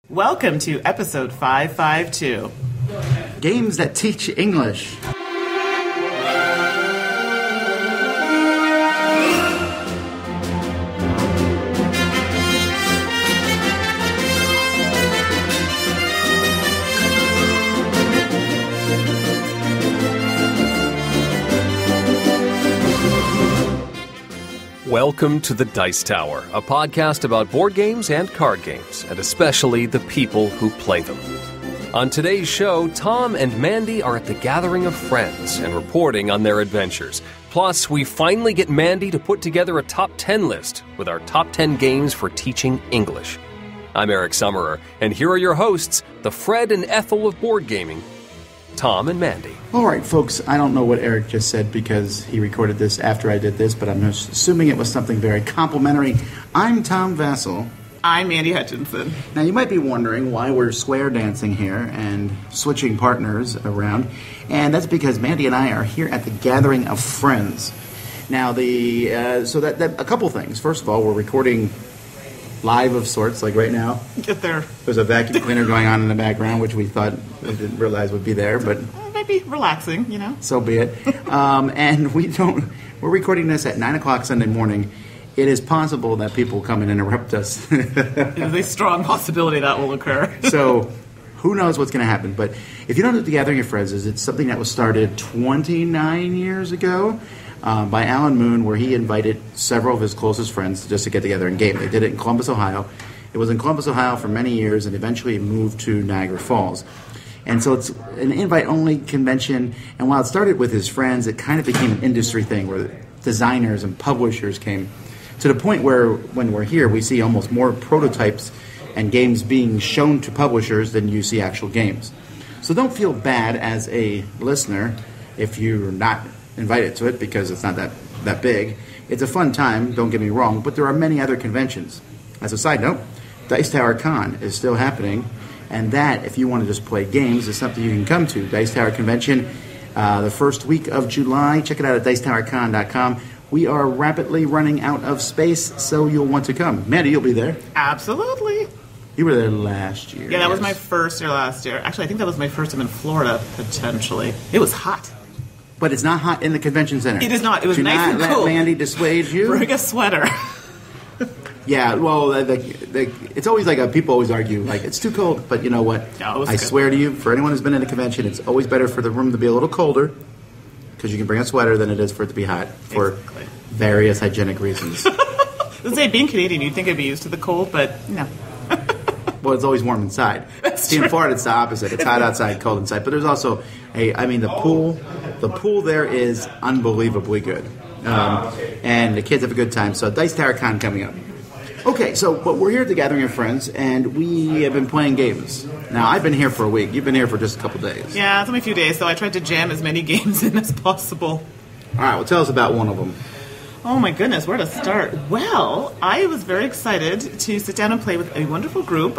Welcome to episode 552. Games that teach English. Welcome to the Dice Tower, a podcast about board games and card games, and especially the people who play them. On today's show, Tom and Mandi are at the gathering of friends and reporting on their adventures. Plus, we finally get Mandi to put together a top 10 list with our top 10 games for teaching English. I'm Eric Summerer, and here are your hosts, the Fred and Ethel of board gaming, Tom and Mandi. All right, folks, I don't know what Eric just said because he recorded this after I did this, but I'm assuming it was something very complimentary. I'm Tom Vassell. I'm Mandi Hutchinson. Now, you might be wondering why we're square dancing here and switching partners around, and that's because Mandi and I are here at the gathering of friends. Now, a couple things. First of all, we're recording live of sorts, like right now. Get there. There's a vacuum cleaner going on in the background, which we didn't realize would be there, but It might be relaxing, you know. so be it. And we're recording this at 9 o'clock Sunday morning. It is possible that people come and interrupt us. There's a strong possibility that will occur. So who knows what's going to happen. But if you don't know what the Gathering of Friends is, it's something that was started 29 years ago by Alan Moon, where he invited several of his closest friends just to get together and game. They did it in Columbus, Ohio. It was in Columbus, Ohio for many years and eventually moved to Niagara Falls. And so it's an invite-only convention. And while it started with his friends, it kind of became an industry thing where designers and publishers came to the point where when we're here, we see almost more prototypes and games being shown to publishers than you see actual games. So don't feel bad as a listener if you're not invited to it because it's not that big. It's a fun time, don't get me wrong, but there are many other conventions. As a side note, Dice Tower Con is still happening, and that, if you want to just play games, is something you can come to. Dice Tower Convention, the first week of July. Check it out at dicetowercon.com. We are rapidly running out of space, so you'll want to come. Mandi, you'll be there. Absolutely. You were there last year. Yeah, that was my first year last year. Actually, I think that was my first time in Florida, potentially. It was hot. But it's not hot in the convention center. It is not. It was nice and cool. Do not let Mandi dissuade you. Bring a sweater. Yeah, well, it's always like people always argue, like, it's too cold. But you know what? No, it was I good. swear to you, for anyone who's been in a convention, it's always better for the room to be a little colder because you can bring a sweater than it is for it to be hot for Exactly. various hygienic reasons. Let's say, being Canadian, you'd think I'd be used to the cold, but no. Well, it's always warm inside. That's See, in true. Florida, it's the opposite. It's hot outside, cold inside. But there's also the pool there is unbelievably good. And the kids have a good time. So Dice Tower Con coming up. Okay, but we're here at the Gathering of Friends, and we have been playing games. Now, I've been here for a week. You've been here for just a couple days. Yeah, it's only a few days, so I tried to jam as many games in as possible. All right, well, tell us about one of them. Oh my goodness, where to start? Well, I was very excited to sit down and play with a wonderful group.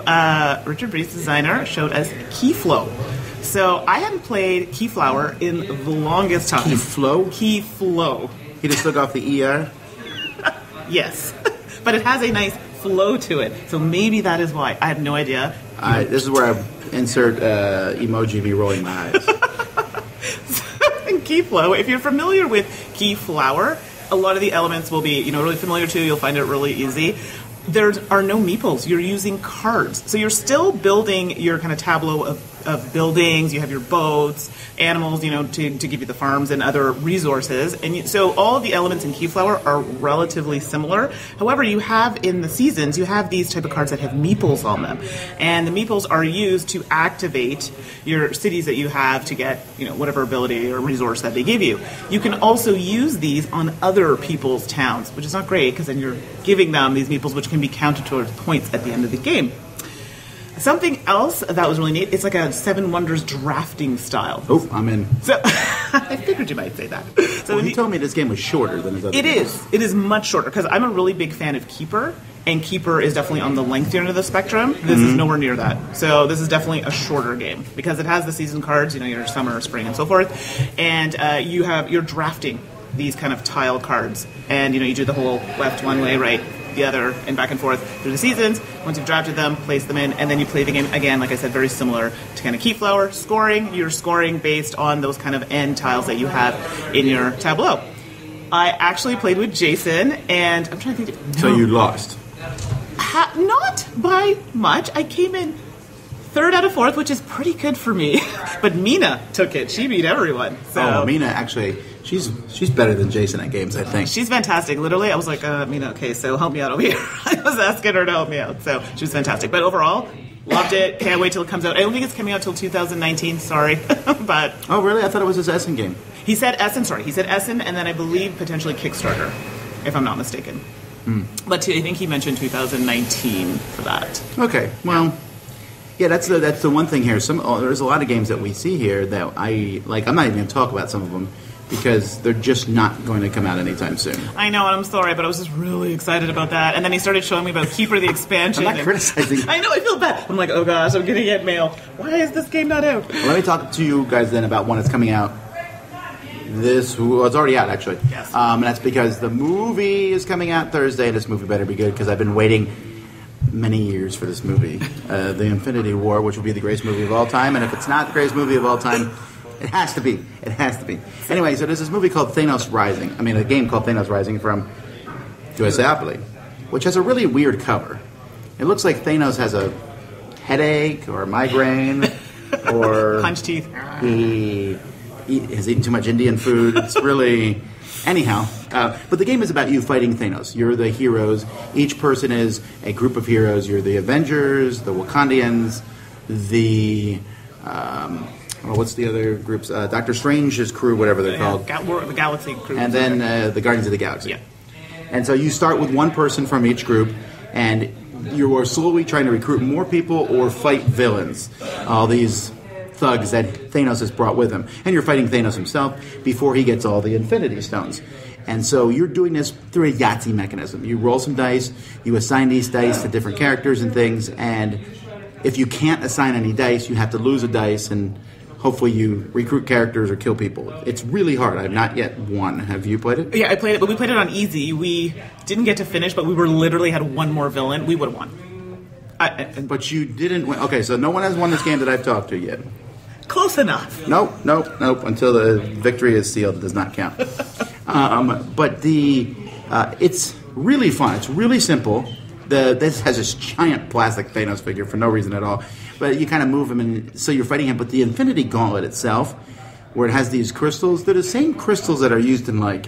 Richard Breeze, designer, showed us Keyflow. So I hadn't played Keyflower in the longest time. Keyflow? Keyflow. He just took off the ER? Yes. But it has a nice flow to it. So maybe that is why. I have no idea. This is where I insert emoji me rolling my eyes. In Keyflow, if you're familiar with Keyflower, a lot of the elements will be, really familiar to you. You'll find it really easy. There are no meeples. You're using cards. So you're still building your kind of tableau of buildings. You have your boats, animals, to give you the farms and other resources. And so all of the elements in Keyflower are relatively similar. However, you have in the seasons, you have these type of cards that have meeples on them. And the meeples are used to activate your cities that you have to get, whatever ability or resource that they give you. You can also use these on other people's towns, which is not great because then you're giving them these meeples, which can be counted towards points at the end of the game. Something else that was really neat, it's like a Seven Wonders drafting style. Oh, I'm in. So I figured you might say that. So Well, he told me this game was shorter than his other It games. is. It is much shorter because I'm a really big fan of Keeper, and Keeper is definitely on the lengthier end of the spectrum. This is nowhere near that. So this is definitely a shorter game because it has the season cards, your summer, spring, and so forth, and you're drafting these kind of tile cards, and you do the whole left one way, right together and back and forth through the seasons. Once you've drafted them, place them in, and then you play the game again. Like I said, very similar to kind of Keyflow scoring. You're scoring based on those kind of end tiles that you have in your tableau. I actually played with Jason, and I'm trying to think. So you lost? Not by much. I came in 3rd out of 4th, which is pretty good for me. But Mina took it. She beat everyone. So. Oh, Mina, actually, she's better than Jason at games, I think. She's fantastic. Literally, I was like, Mina, okay, so help me out over here. I was asking her to help me out. So she was fantastic. But overall, loved it. Can't wait till it comes out. I don't think it's coming out till 2019. Sorry. But oh, really? I thought it was his Essen game. He said Essen, sorry. He said Essen, and then I believe potentially Kickstarter, if I'm not mistaken. But I think he mentioned 2019 for that. Okay, well, yeah, that's the one thing here. There's a lot of games that we see here that I like. I'm not even going to talk about some of them because they're just not going to come out anytime soon. I know, and I'm sorry, but I was just really excited about that. And then he started showing me about Keeper the Expansion. I'm not criticizing. I know, I feel bad. I'm like, oh gosh, I'm going to get mail. Why is this game not out? Well, let me talk to you guys then about one that's coming out. It's already out, actually. Yes. And that's because the movie is coming out Thursday, and this movie better be good, because I've been waiting many years for this movie. The Infinity War, which will be the greatest movie of all time, and if it's not the greatest movie of all time, it has to be. It has to be. Anyway, so there's this movie called Thanos Rising. I mean, a game called Thanos Rising from Duelasaur Island, which has a really weird cover. It looks like Thanos has a headache or a migraine or... Punch teeth. He has eaten too much Indian food. It's really... Anyhow, but the game is about you fighting Thanos. You're the heroes. Each person is a group of heroes. You're the Avengers, the Wakandians, the... what's the other groups? Doctor Strange's crew, whatever they're called. The Galaxy crew. And then the Guardians of the Galaxy. Yeah. And so you start with one person from each group, and you are slowly trying to recruit more people or fight villains. All these thugs that Thanos has brought with him. And you're fighting Thanos himself before he gets all the Infinity Stones. And so you're doing this through a Yahtzee mechanism. You roll some dice, you assign these dice to different characters and things, and if you can't assign any dice, you have to lose a dice, and hopefully you recruit characters or kill people. It's really hard. I've not yet won. Have you played it? Yeah, I played it, but we played it on easy. We didn't get to finish, but we were literally had one more villain. We would have won. But you didn't win. Okay, so no one has won this game that I've talked to yet. Close enough. Nope. Until the victory is sealed, it does not count. But it's really fun. It's really simple. This has this giant plastic Thanos figure for no reason at all. But you kind of move him, and so you're fighting him. But the Infinity Gauntlet itself, where it has these crystals, they're the same crystals that are used in like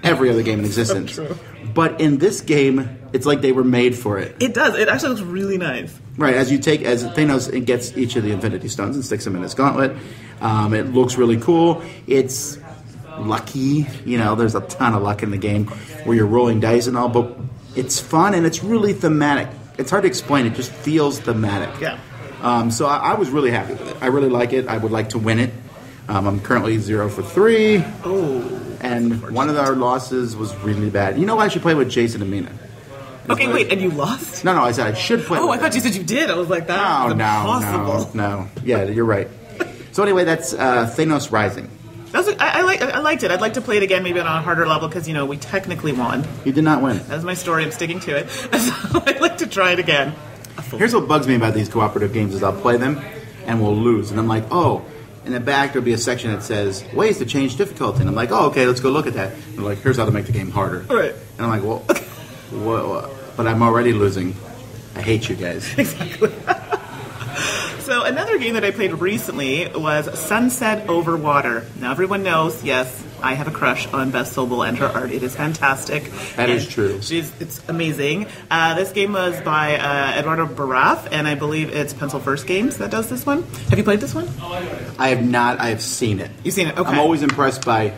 every other game in existence. So true. But in this game, it's like they were made for it. It does. It actually looks really nice. Right, as Thanos gets each of the Infinity Stones and sticks them in his gauntlet, it looks really cool. It's lucky, there's a ton of luck in the game where you're rolling dice and all, but it's fun and it's really thematic. It's hard to explain, it just feels thematic. Yeah. So I was really happy with it. I really like it. I would like to win it. I'm currently 0 for 3. Oh. And one of our losses was really bad. You know, I should play with Jason and Mina. Okay, wait, and you lost? No, I said I should play. Oh, I thought you said you did. I was like, that's impossible. No. Yeah, you're right. So anyway, that's Thanos Rising. I liked it. I'd like to play it again, maybe on a harder level, because, we technically won. You did not win. That's my story. I'm sticking to it. So I'd like to try it again. Here's what bugs me about these cooperative games is I'll play them, and we'll lose. And I'm like, oh, in the back there'll be a section that says, ways to change difficulty. And I'm like, oh, okay, let's go look at that. And they're like, here's how to make the game harder. Right. And I'm like, well, what? But I'm already losing. I hate you guys. Exactly. So another game that I played recently was Sunset Over Water. Now everyone knows, yes, I have a crush on Beth Sobel and her art. It is fantastic. That is true. It's amazing. This game was by Eduardo Baraf, and I believe it's Pencil First Games that does this one. Have you played this one? I have not. I have seen it. You've seen it, okay. I'm always impressed by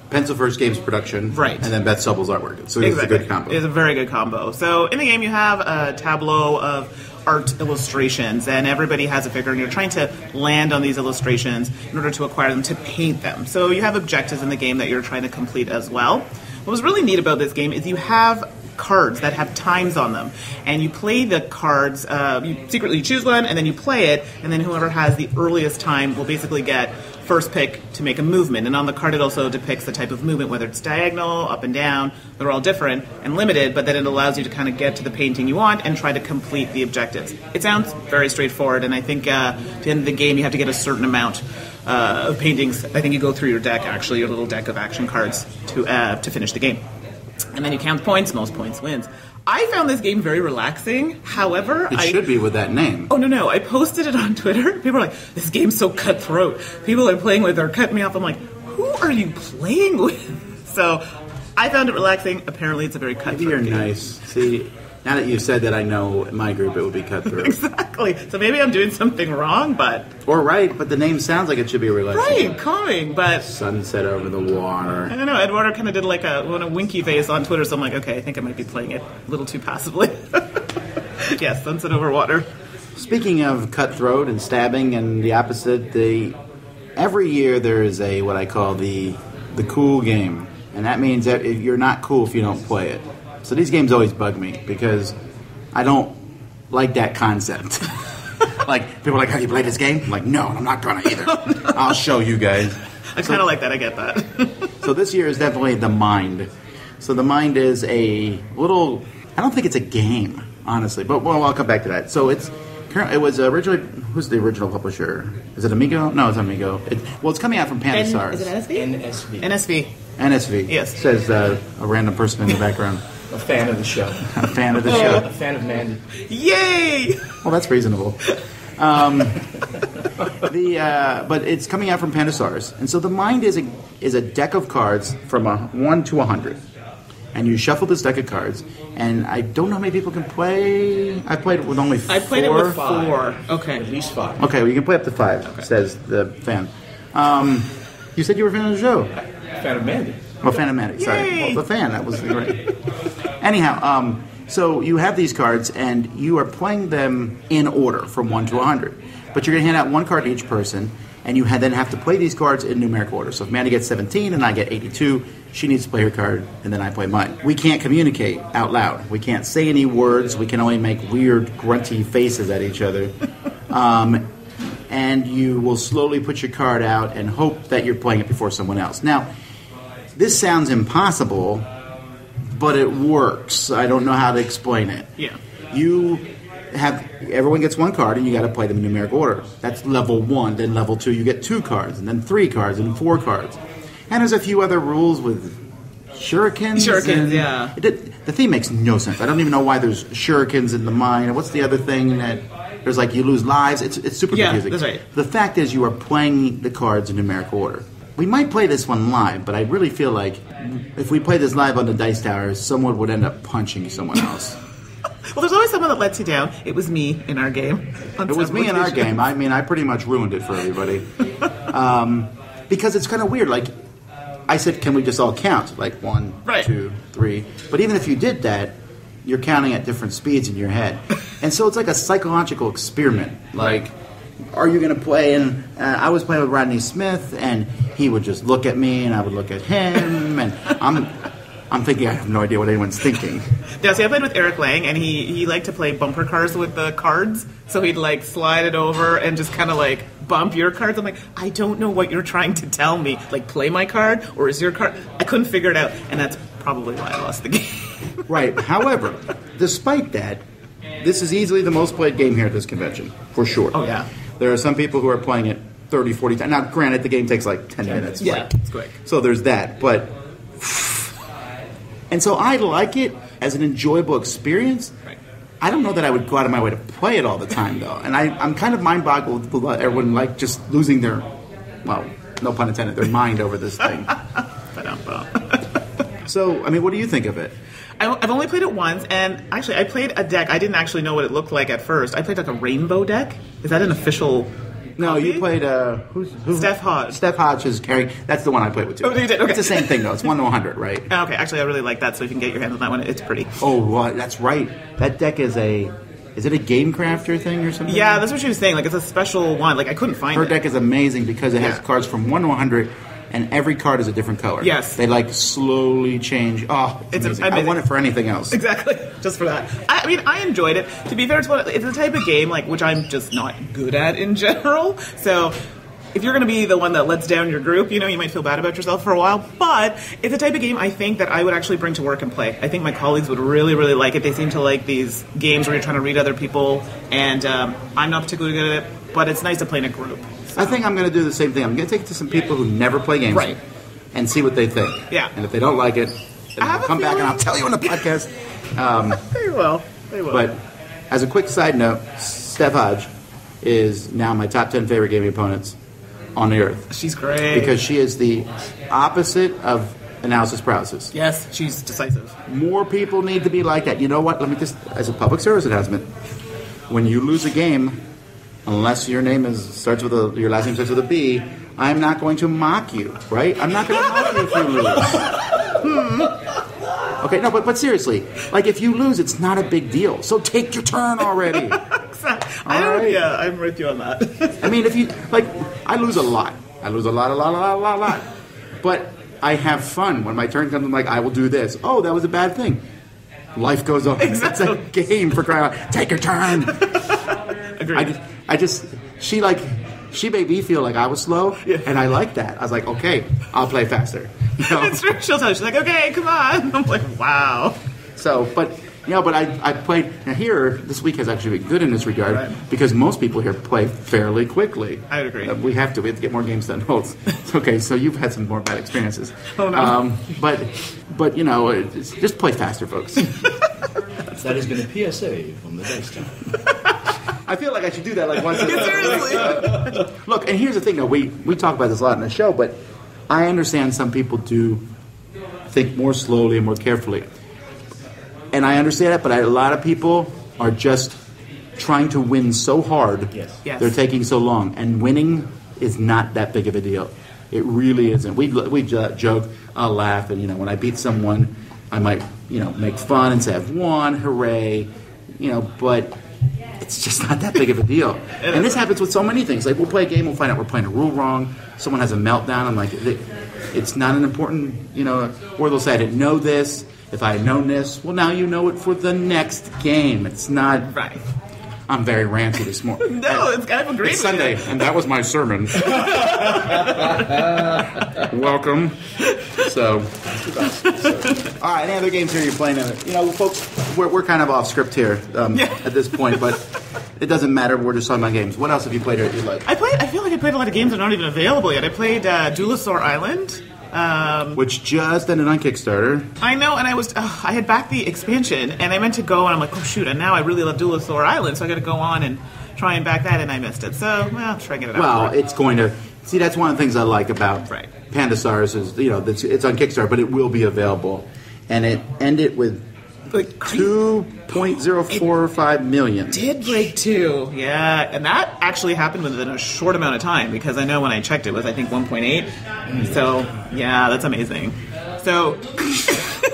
Pencil First Games production, right, and then Beth Sobel's artwork. So it's a good combo. It's a very good combo. So in the game, you have a tableau of art illustrations, and everybody has a figure, and you're trying to land on these illustrations in order to acquire them to paint them. So you have objectives in the game that you're trying to complete as well. What was really neat about this game is you have cards that have times on them, and you play the cards. You secretly choose one, and then you play it, and then whoever has the earliest time will basically get first pick to make a movement. And on the card, it also depicts the type of movement, whether it's diagonal, up and down. They're all different and limited, but then it allows you to kind of get to the painting you want and try to complete the objectives. It sounds very straightforward, and I think at the end of the game, you have to get a certain amount of paintings. I think you go through your deck, actually, your little deck of action cards to finish the game. And then you count points. Most points wins. I found this game very relaxing. However, it should be with that name. Oh, no. I posted it on Twitter. People are like, this game's so cutthroat. People I'm playing with are cutting me off. I'm like, who are you playing with? So I found it relaxing. Apparently, it's a very cutthroat Maybe you're game. nice. See, now that you said that, I know in my group it would be cutthroat. Exactly. So maybe I'm doing something wrong, but... Or right, but the name sounds like it should be relaxing. Right, calming, but... Sunset over the water. I don't know, Eduardo kind of did like a winky face on Twitter, so I'm like, okay, I think I might be playing it a little too passively. Yes, Sunset over water. Speaking of cutthroat and stabbing and the opposite, every year there is what I call the cool game. And that means that you're not cool if you don't play it. So these games always bug me because I don't like that concept. Like, people are like, have you played this game? I'm like, no, I'm not going to either. No. I'll show you guys. I kind of like that. I get that. So this year is definitely the Mind. So the Mind is a little, I don't think it's a game, honestly. But, well, I'll come back to that. So it was originally, who's the original publisher? Is it Amigo? No, it's Amigo. It's coming out from Pandasaurus. Is it NSV? NSV. Yes. Says a random person in the background. A fan of the show. A fan of the show. A fan of Mandi. Yay! Well, that's reasonable. But it's coming out from Pandasaurus, and so the Mind is a deck of cards from 1 to 100, and you shuffle this deck of cards. And I don't know how many people can play. I played it with only 4. I played it with 4. Okay, at least 5. Okay, well, you can play up to 5. Okay. Says the fan. You said you were a fan of the show. Fan of Mandi. Well, fan of Mandi. Sorry, well, the fan. That was great. Anyhow, so you have these cards, and you are playing them in order from 1 to 100. But you're going to hand out 1 card to each person, and you then have to play these cards in numeric order. So if Mandi gets 17 and I get 82, she needs to play her card, and then I play mine. We can't communicate out loud. We can't say any words. We can only make weird, grunty faces at each other. And you will slowly put your card out and hope that you're playing it before someone else. Now, this sounds impossible, but it works. I don't know how to explain it. Yeah. Everyone gets 1 card, and you got to play them in numeric order. That's level 1. Then level 2, you get 2 cards, and then 3 cards, and 4 cards. And there's a few other rules with shurikens. Yeah. The theme makes no sense. I don't even know why there's shurikens in the Mind. And what's the other thing that there's like you lose lives? It's super confusing. Yeah, that's right. The fact is you are playing the cards in numeric order. We might play this one live, but I really feel like if we play this live on the Dice Tower, someone would end up punching someone else. Well, there's always someone that lets you down. It was me in our game. It was me in our game. I mean, I pretty much ruined it for everybody. Because it's kind of weird. Like, I said, can we just all count? Like 1, right. 2, 3. But even if you did that, you're counting at different speeds in your head. And so it's like a psychological experiment. Like, are you going to play? And I was playing with Rodney Smith, and he would just look at me, and I would look at him, and I'm thinking I have no idea what anyone's thinking. Yeah, see, I played with Eric Lang, and he liked to play bumper cars with the cards. So he'd like slide it over and just kind of like bump your cards. I'm like, I don't know what you're trying to tell me. Like, play my card, or is your card? I couldn't figure it out, and that's probably why I lost the game. Right. However, despite that, this is easily the most played game here at this convention, for sure. Oh, yeah. There are some people who are playing it 30, 40 times. Now, granted, the game takes like 10 minutes. Yeah, it's quick. So there's that. But, and so I like it as an enjoyable experience. Right. I don't know that I would go out of my way to play it all the time, though. And I'm kind of mind-boggled with everyone like just losing their, well, no pun intended, their mind over this thing. So, I mean, what do you think of it? I've only played it once, and actually, I played a deck. I didn't actually know what it looked like at first. I played like a rainbow deck. Is that an official? No, copy? You played who's Steph Hodge. Steph Hodge is carrying. That's the one I played with too. Oh, you did? Okay. It's the same thing though. It's 1 to 100, right? Okay, actually, I really like that. So if you can get your hands on that one, it's pretty. Oh, well, that's right. That deck is it a game crafter thing or something? Yeah, that's what she was saying. Like, it's a special one. Like, I couldn't find Her it. deck is amazing because it has cards from 1 to 100, and every card is a different color. Yes. They like slowly change. Oh, it's amazing. I want it for anything else. Exactly, just for that. I mean, I enjoyed it. To be fair, it's the type of game like which I'm just not good at in general. So if you're going to be the one that lets down your group, you might feel bad about yourself for a while. But it's a type of game I think that I would actually bring to work and play. I think my colleagues would really, really like it. They seem to like these games where you're trying to read other people, and I'm not particularly good at it, but it's nice to play in a group. So. I think I'm going to do the same thing. I'm going to take it to some people who never play games, right, and see what they think. Yeah. And if they don't like it, then I'll come back and I'll tell you on the podcast. They will. But as a quick side note, Steph Hodge is now my top 10 favorite gaming opponents on the earth. She's great. Because she is the opposite of analysis paralysis. Yes, she's decisive. More people need to be like that. You know what? Let me just, as a public service announcement, when you lose a game, unless your name starts with your last name starts with a B, I'm not going to mock you, right? I'm not going to mock you if you lose. Okay, no, but seriously, like if you lose, it's not a big deal. So take your turn already. Yeah, I'm with you on that. I mean, if you like, I lose a lot. I lose a lot. But I have fun when my turn comes. I'm like, I will do this. Oh, that was a bad thing. Life goes on. Exactly. It's a game for crying out. Take your turn. Agreed. She made me feel like I was slow, and I like that. I was like, okay, I'll play faster. It's true. She'll tell you. She's like, okay, come on. I'm like, wow. So, but I played. Now here, this week has actually been good in this regard because most people here play fairly quickly. I would agree. We have to get more games done. It's okay. So you've had some more bad experiences. Oh no. But just play faster, folks. That has been a PSA from the Dice Tower. I feel like I should do that like once. Seriously. Look, and here's the thing. Though we talk about this a lot in the show, but I understand some people do think more slowly and more carefully. And I understand that, but a lot of people are just trying to win so hard. Yes. They're taking so long. And winning is not that big of a deal. It really isn't. We joke, I'll laugh, and, when I beat someone, I might, make fun and say I've won, hooray, but it's just not that big of a deal. And this happens with so many things. Like, we'll play a game, we'll find out we're playing a rule wrong, someone has a meltdown, I'm like, it's not an important, or they'll say I didn't know this. If I had known this, well, now you know it for the next game. It's not... Right. I'm very ranty this morning. No, it's kind of a great It's Sunday, and that was my sermon. Welcome. So, all right, any other games here you're playing? Folks, we're kind of off script here at this point, but it doesn't matter. We're just talking about games. What else have you played here that you like? I feel like I played a lot of games that aren't even available yet. I played Duelasaur Island. Which just ended on Kickstarter. I know, and I had backed the expansion, and I meant to go, and I'm like, oh shoot, and now I really love Duelasaur Island, so I got to go on and try and back that, and I missed it. So, I'll try and get it out. Well, it's going to... See, that's one of the things I like about Pandasars is, it's on Kickstarter, but it will be available. And it ended with... Like 2.045 million. Did break 2, yeah, and that actually happened within a short amount of time because I know when I checked it was I think 1.8. So yeah, that's amazing. So,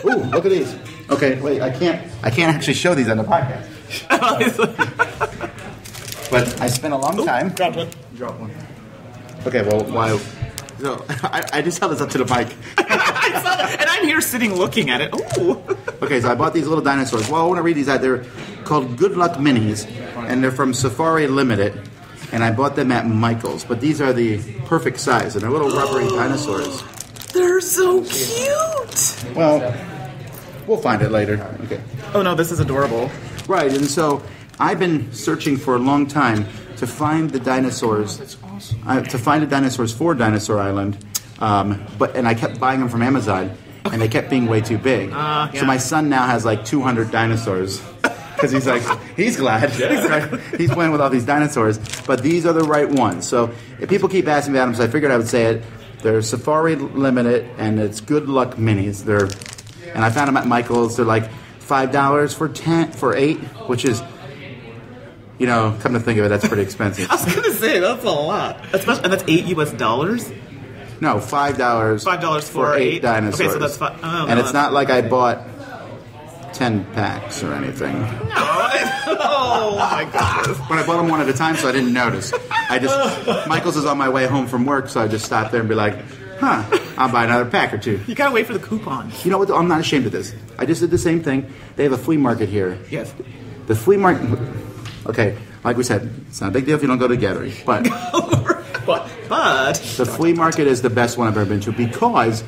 ooh, look at these. Okay, wait, I can't actually show these on the podcast. But I spent a long time. Drop one. Okay, well, why? So I just held this up to the mic. I saw that, and I'm here sitting looking at it. Ooh. Okay, so I bought these little dinosaurs. Well, I want to read these out. They're called Good Luck Minis, and they're from Safari Limited, and I bought them at Michael's. But these are the perfect size, and they're little rubbery dinosaurs. They're so cute. Well, we'll find it later. Okay. Oh no, this is adorable. Right, and so I've been searching for a long time to find the dinosaurs. That's awesome. To find the dinosaurs for Dinosaur Island, and I kept buying them from Amazon, and they kept being way too big. So my son now has like 200 dinosaurs because he's glad. Right? He's playing with all these dinosaurs, but these are the right ones. So if people keep asking me about them, so I figured I would say it. They're Safari Limited, and it's Good Luck Minis. And I found them at Michael's. They're like $5 for 8, which is. Come to think of it, that's pretty expensive. I was going to say, that's a lot. And that's $8 US? No, $5. $5 for 8 dinosaurs. Okay, so that's fine. And it's not like I bought 10 packs or anything. No. Oh, my goodness. But I bought them one at a time, so I didn't notice. Michael's is on my way home from work, so I just stopped there and be like, I'll buy another pack or two. You gotta wait for the coupons. You know what? I'm not ashamed of this. I just did the same thing. They have a flea market here. Yes. The flea market. Okay, like we said, it's not a big deal if you don't go to the gathering. But the flea market is the best one I've ever been to because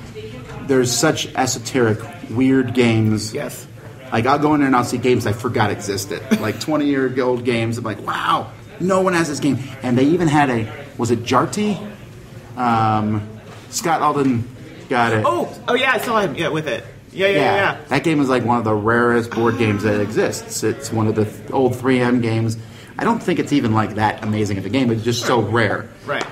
there's such esoteric, weird games. Yes. Like, I'll go in there and I'll see games I forgot existed. Like 20-year-old games. I'm like, wow, no one has this game. And they even had was it Jarty? Scott Alden got it. Oh yeah, I saw him. Yeah, with it. Yeah. That game is like one of the rarest board games that exists. It's one of the old 3M games. I don't think it's even like that amazing of a game. It's just so rare. Right.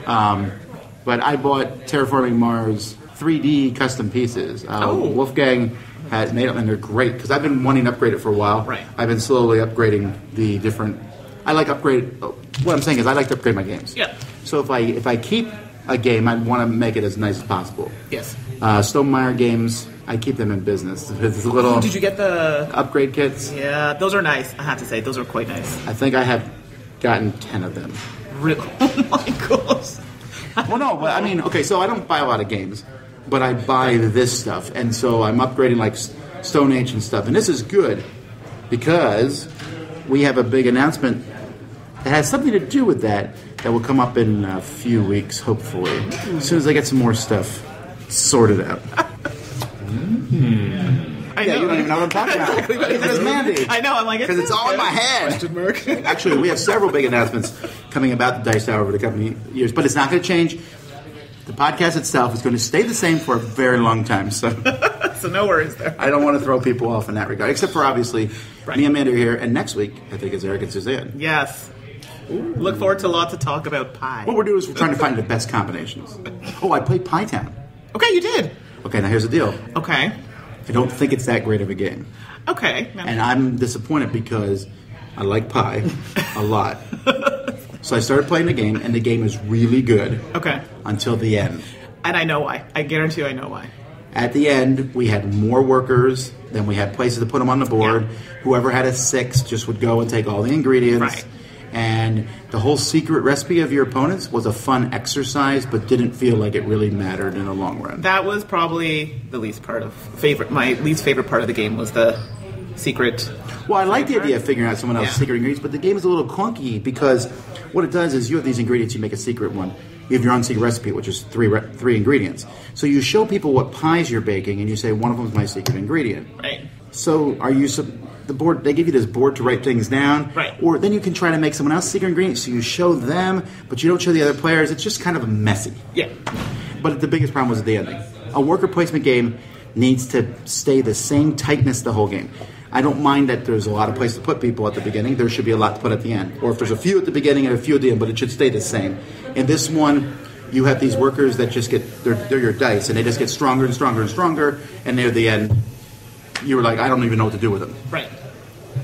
But I bought Terraforming Mars 3D custom pieces. Wolfgang has made them, and they're great because I've been wanting to upgrade it for a while. Right. I've been slowly upgrading the different. I like upgrade. What I'm saying is I like to upgrade my games. Yeah. So if I keep a game, I want to make it as nice as possible. Yes. Stonemeyer games, I keep them in business. It's a little. Did you get the upgrade kits? Yeah, those are nice. I have to say, those are quite nice. I think I have gotten 10 of them. Really? Oh my gosh. Well, no, but I mean, okay, so I don't buy a lot of games, but I buy this stuff, and so I'm upgrading like Stone Age and stuff, and this is good because we have a big announcement that has something to do with that will come up in a few weeks, hopefully, as soon as I get some more stuff sorted out. I know. You don't even know what I'm talking about. Exactly. It's Mandi. I know. I'm like, because it's all in my head. Actually, we have several big announcements coming about the Dice Tower over the coming years, but it's not going to change. The podcast itself is going to stay the same for a very long time. So, so no worries there. I don't want to throw people off in that regard, except for obviously me and Amanda are here, and next week I think it's Eric and Suzanne. Yes. Ooh. Look forward to lots of talk about pie. What we're doing is we're trying to find the best combinations. Oh, I played Pie Town. Okay, you did. Okay, now here's the deal. Okay. I don't think it's that great of a game. Okay. And I'm disappointed because I like pie a lot. So I started playing the game, and the game is really good. Okay. Until the end. And I know why. I guarantee you I know why. At the end, we had more workers than we had places to put them on the board. Yeah. Whoever had a 6 just would go and take all the ingredients. Right. And the whole secret recipe of your opponents was a fun exercise, but didn't feel like it really mattered in the long run. That was probably the least part of my least favorite part of the game was the secret. Well, I like the idea of figuring out someone else's secret ingredients, but the game is a little clunky because what it does is you have these ingredients, you make a secret one. You have your own secret recipe, which is three ingredients. So you show people what pies you're baking, and you say one of them is my secret ingredient. Right. So are you the board? They give you this board to write things down, right? Or then you can try to make someone else's secret ingredient. So you show them, but you don't show the other players. It's just kind of messy. Yeah. But the biggest problem was at the ending. A worker placement game needs to stay the same tightness the whole game. I don't mind that there's a lot of places to put people at the beginning. There should be a lot to put at the end. Or if there's a few at the beginning and a few at the end, but it should stay the same. In this one, you have these workers that just they're your dice, and they just get stronger and stronger and stronger, and near the end, you were like, I don't even know what to do with them. Right.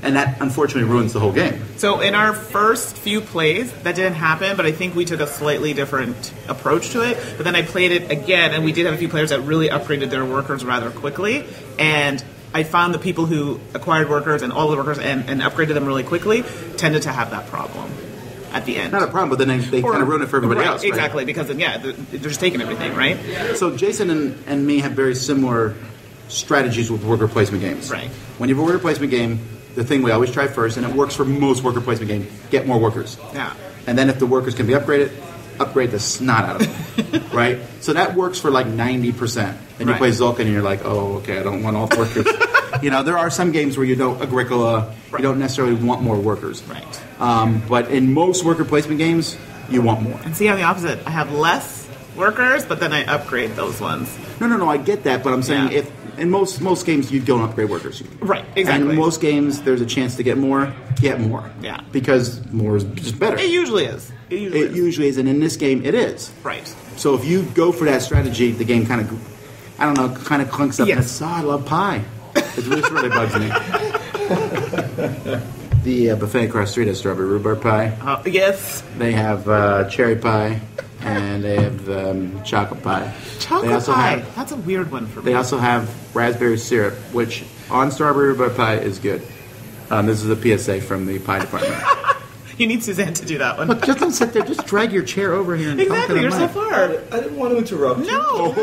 And that, unfortunately, ruins the whole game. So in our first few plays, that didn't happen, but I think we took a slightly different approach to it. But then I played it again, and we did have a few players that really upgraded their workers rather quickly, and I found the people who acquired workers and all the workers and upgraded them really quickly tended to have that problem at the end. Not a problem, but then they kind of ruin it for everybody else, right? Exactly, because then, they're just taking everything, right? So Jason and me have very similar strategies with worker placement games. Right. When you have a worker placement game, the thing we always try first, and it works for most worker placement games, get more workers. Yeah. And then if the workers can be upgraded, upgrade the snot out of them. Right? So that works for like 90%. And you play Zulkin and you're like, oh, okay, I don't want all the workers. There are some games where you don't, Agricola, you don't necessarily want more workers. Right. But in most worker placement games, you want more. And see, I'm the opposite. I have less workers, but then I upgrade those ones. No, I get that, but I'm saying if in most games you don't upgrade workers. Right, exactly. And in most games there's a chance to get more. Yeah. Because more is just better. It usually is. It usually is, and in this game it is. Right. So if you go for that strategy, the game kind of clunks up. Yes. And I love pie. It really bugs me. The buffet across the street has strawberry rhubarb pie. Yes. They have cherry pie. And they have chocolate pie. Chocolate pie? That's a weird one for me. They also have raspberry syrup, which on strawberry rhubarb pie is good. This is a PSA from the pie department. You need Suzanne to do that one. Look, just don't sit there. Just drag your chair over here. And Exactly, you're so far. I didn't want to interrupt you. No!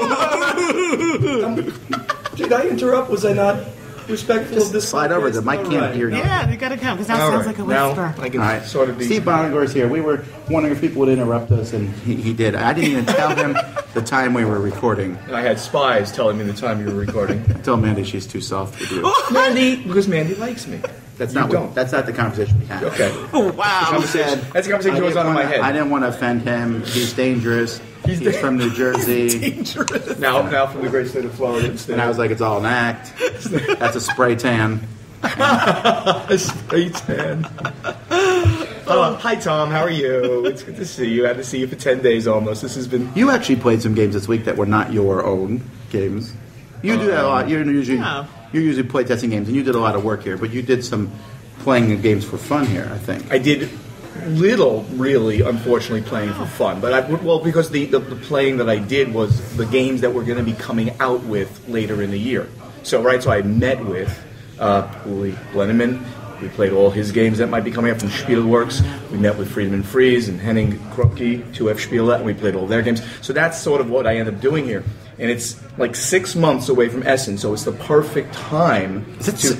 Did I interrupt? Was I not respectful of this? Slide over. The mic can't hear you. Yeah, you gotta count, because now it sounds like a whisper. I can All right. sort of be... Steve Buonocore here. We were wondering if people would interrupt us, and he did. I didn't even tell him the time we were recording. I had spies telling me the time you were recording. I told Mandy she's too soft for you. Mandy, because Mandy likes me. That's not the conversation we had. Okay. Oh, wow. He said, That's the conversation that was on in my head. I didn't want to offend him. He's dangerous. He's from New Jersey. Dangerous. Now from the great state of Florida instead. And I was like, it's all an act. That's a spray tan. A spray tan. Hi, Tom. How are you? It's good to see you. I had to see you for 10 days almost. This has been... You actually played some games this week that were not your own games. You do that a lot. You're usually play testing games, and you did a lot of work here, but you did some playing of games for fun here, I think. I did little, really, unfortunately, playing for fun. But because the playing that I did was the games that we're going to be coming out with later in the year. So I met with Uli Blenneman. We played all his games that might be coming up from Spielworks. We met with Friedman Fries and Henning Krupke, 2F Spiele, and we played all their games. So that's sort of what I end up doing here. And it's like 6 months away from Essen, so it's the perfect time to...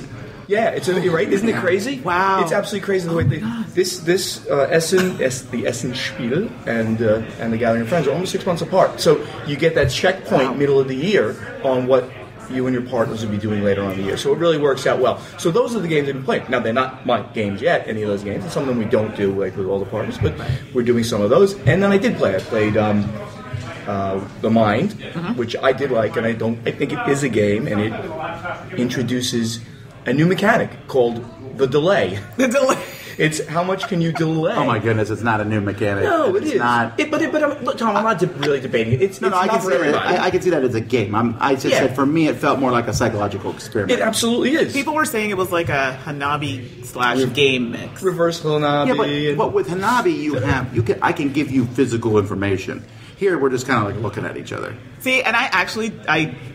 Yeah, you're right. Isn't it crazy? Wow. It's absolutely crazy the way this Essen, the Essen Spiel and the Gathering of Friends are almost 6 months apart. So you get that checkpoint middle of the year on what you and your partners will be doing later on in the year. So it really works out well. So those are the games I've been playing. Now, they're not my games yet, any of those games. And some of them we don't do like with all the partners, but we're doing some of those. And then I did play. I played The Mind, which I did like, and I think it is a game, and it introduces a new mechanic called the delay. The delay. It's how much can you delay? Oh my goodness, it's not a new mechanic. No, it's is. Not. Look, Tom, I'm not really debating it. It's I not can for see everybody. I can see that as a game. I just said for me, it felt more like a psychological experiment. It absolutely is. People were saying it was like a Hanabi/game mix. Reverse Hanabi. Yeah, but with Hanabi, I can give you physical information. Here, we're just kind of like looking at each other. See, and I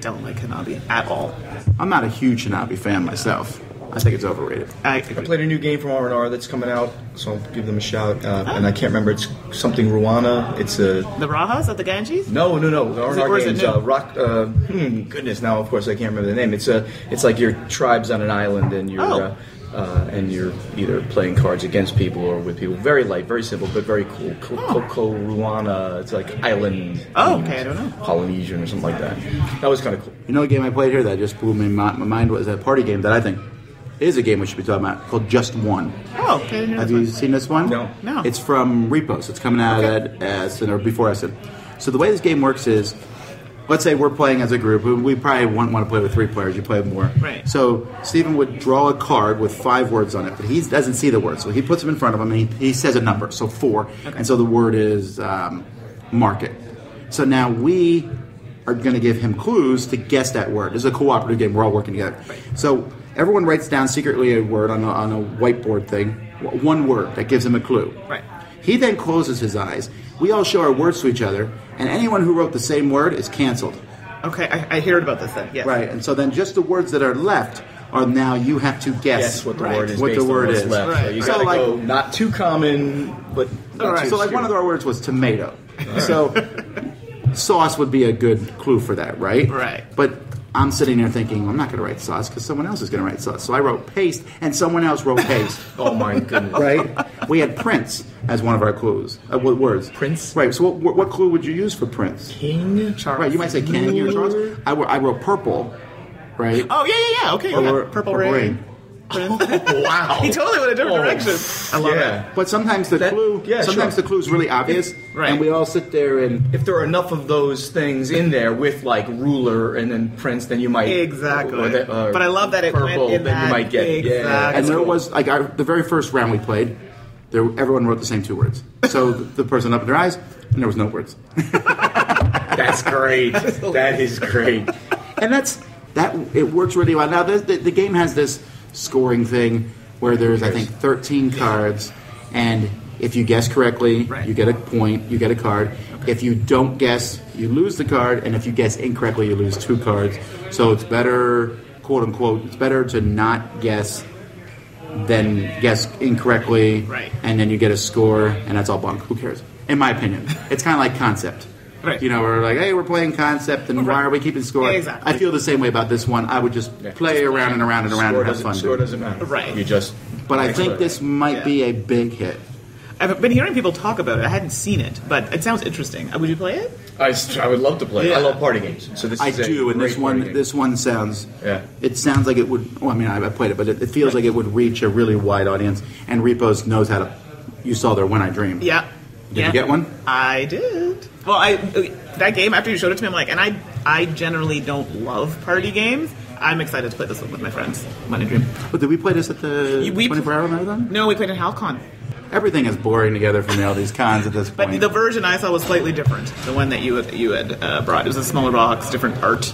don't like Hanabi at all. I'm not a huge Hanabi fan myself. I think it's overrated. I played a new game from R&R that's coming out, so I'll give them a shout. And I can't remember. It's something Ruana. It's a... The Rajas at the Ganges? No. The R&R game's Rock... goodness, now, of course, I can't remember the name. It's like your tribe's on an island, and you're... and you're either playing cards against people or with people. Very light, very simple, but very cool. Coco Ruana. It's like island. Oh, okay, I don't know. Polynesian or something like that. That was kind of cool. You know, a game I played here that just blew my mind was a party game that I think is a game we should be talking about called Just One. Oh, okay. Have you seen this one? No. It's from Repos. It's coming out at Essen or before Essen. So the way this game works is, let's say we're playing as a group. We probably wouldn't want to play with 3 players. You play with more. Right. So Stephen would draw a card with 5 words on it, but he doesn't see the words. So he puts them in front of him, and he says a number, so 4. Okay. And so the word is market. So now we are going to give him clues to guess that word. This is a cooperative game. We're all working together. Right. So everyone writes down secretly a word on a whiteboard thing, one word that gives him a clue. Right. He then closes his eyes. We all show our words to each other, and anyone who wrote the same word is canceled. Okay, I heard about this then. Yes. Right, and so then just the words that are left are now you have to guess what the word is. What the word is. Left. Right. So you gotta go not too common, but not too So like one of our words was tomato. Right. So sauce would be a good clue for that, right? Right. But I'm sitting there thinking, I'm not going to write sauce because someone else is going to write sauce. So I wrote paste, and someone else wrote paste. Oh my goodness! Right? We had Prince as one of our clues. Words. Prince. Right. So what clue would you use for Prince? King Charles. Right. You might say King or Charles. I wrote purple. Right. Oh yeah. Okay. Purple rain. Wow. He totally went a different direction. I love it. But sometimes the clue is really obvious, right. And we all sit there and if there are enough of those things in there with like ruler and then prince, then you might exactly. But I love that it purple, went in then that. You might get exactly. And there was like the very first round we played. Everyone wrote the same 2 words. So the person opened their eyes, and there was no words. That's great. That is great. And it works really well. Now the game has this scoring thing where there's I think 13 cards, and if you guess correctly, you get a point, you get a card. Okay. If you don't guess, you lose the card, and if you guess incorrectly, you lose 2 cards. So it's better, quote unquote, it's better to not guess then guess incorrectly, Right. and then you get a score, and that's all bunk. Who cares? In my opinion, it's kind of like Concept. Right. You know, we're like, hey, we're playing Concept, and why are we keeping score? Yeah, exactly. I feel the same way about this one. I would just play around and around and around and have fun. Score doesn't matter. Right. You just. But I think this might Yeah. be a big hit. I've been hearing people talk about it. I hadn't seen it, but it sounds interesting. Would you play it? I would love to play. Yeah. I love party games. So this I is a do, and great this party one, game. this one sounds. Yeah. It sounds like it would. Well, I mean, I played it, but it feels like it would reach a really wide audience. And Repos knows how to. You saw their When I Dream. Yeah. Did you get one? I did. Well, that game, after you showed it to me, I'm like, and I generally don't love party games. I'm excited to play this one with my friends. When I Dream. But did we play this at the We- 24-hour marathon? No, we played at HalCon. Everything is boring together for me. All these cons at this But point. the version I saw was slightly different. The one that you had brought. It was a smaller box, different art.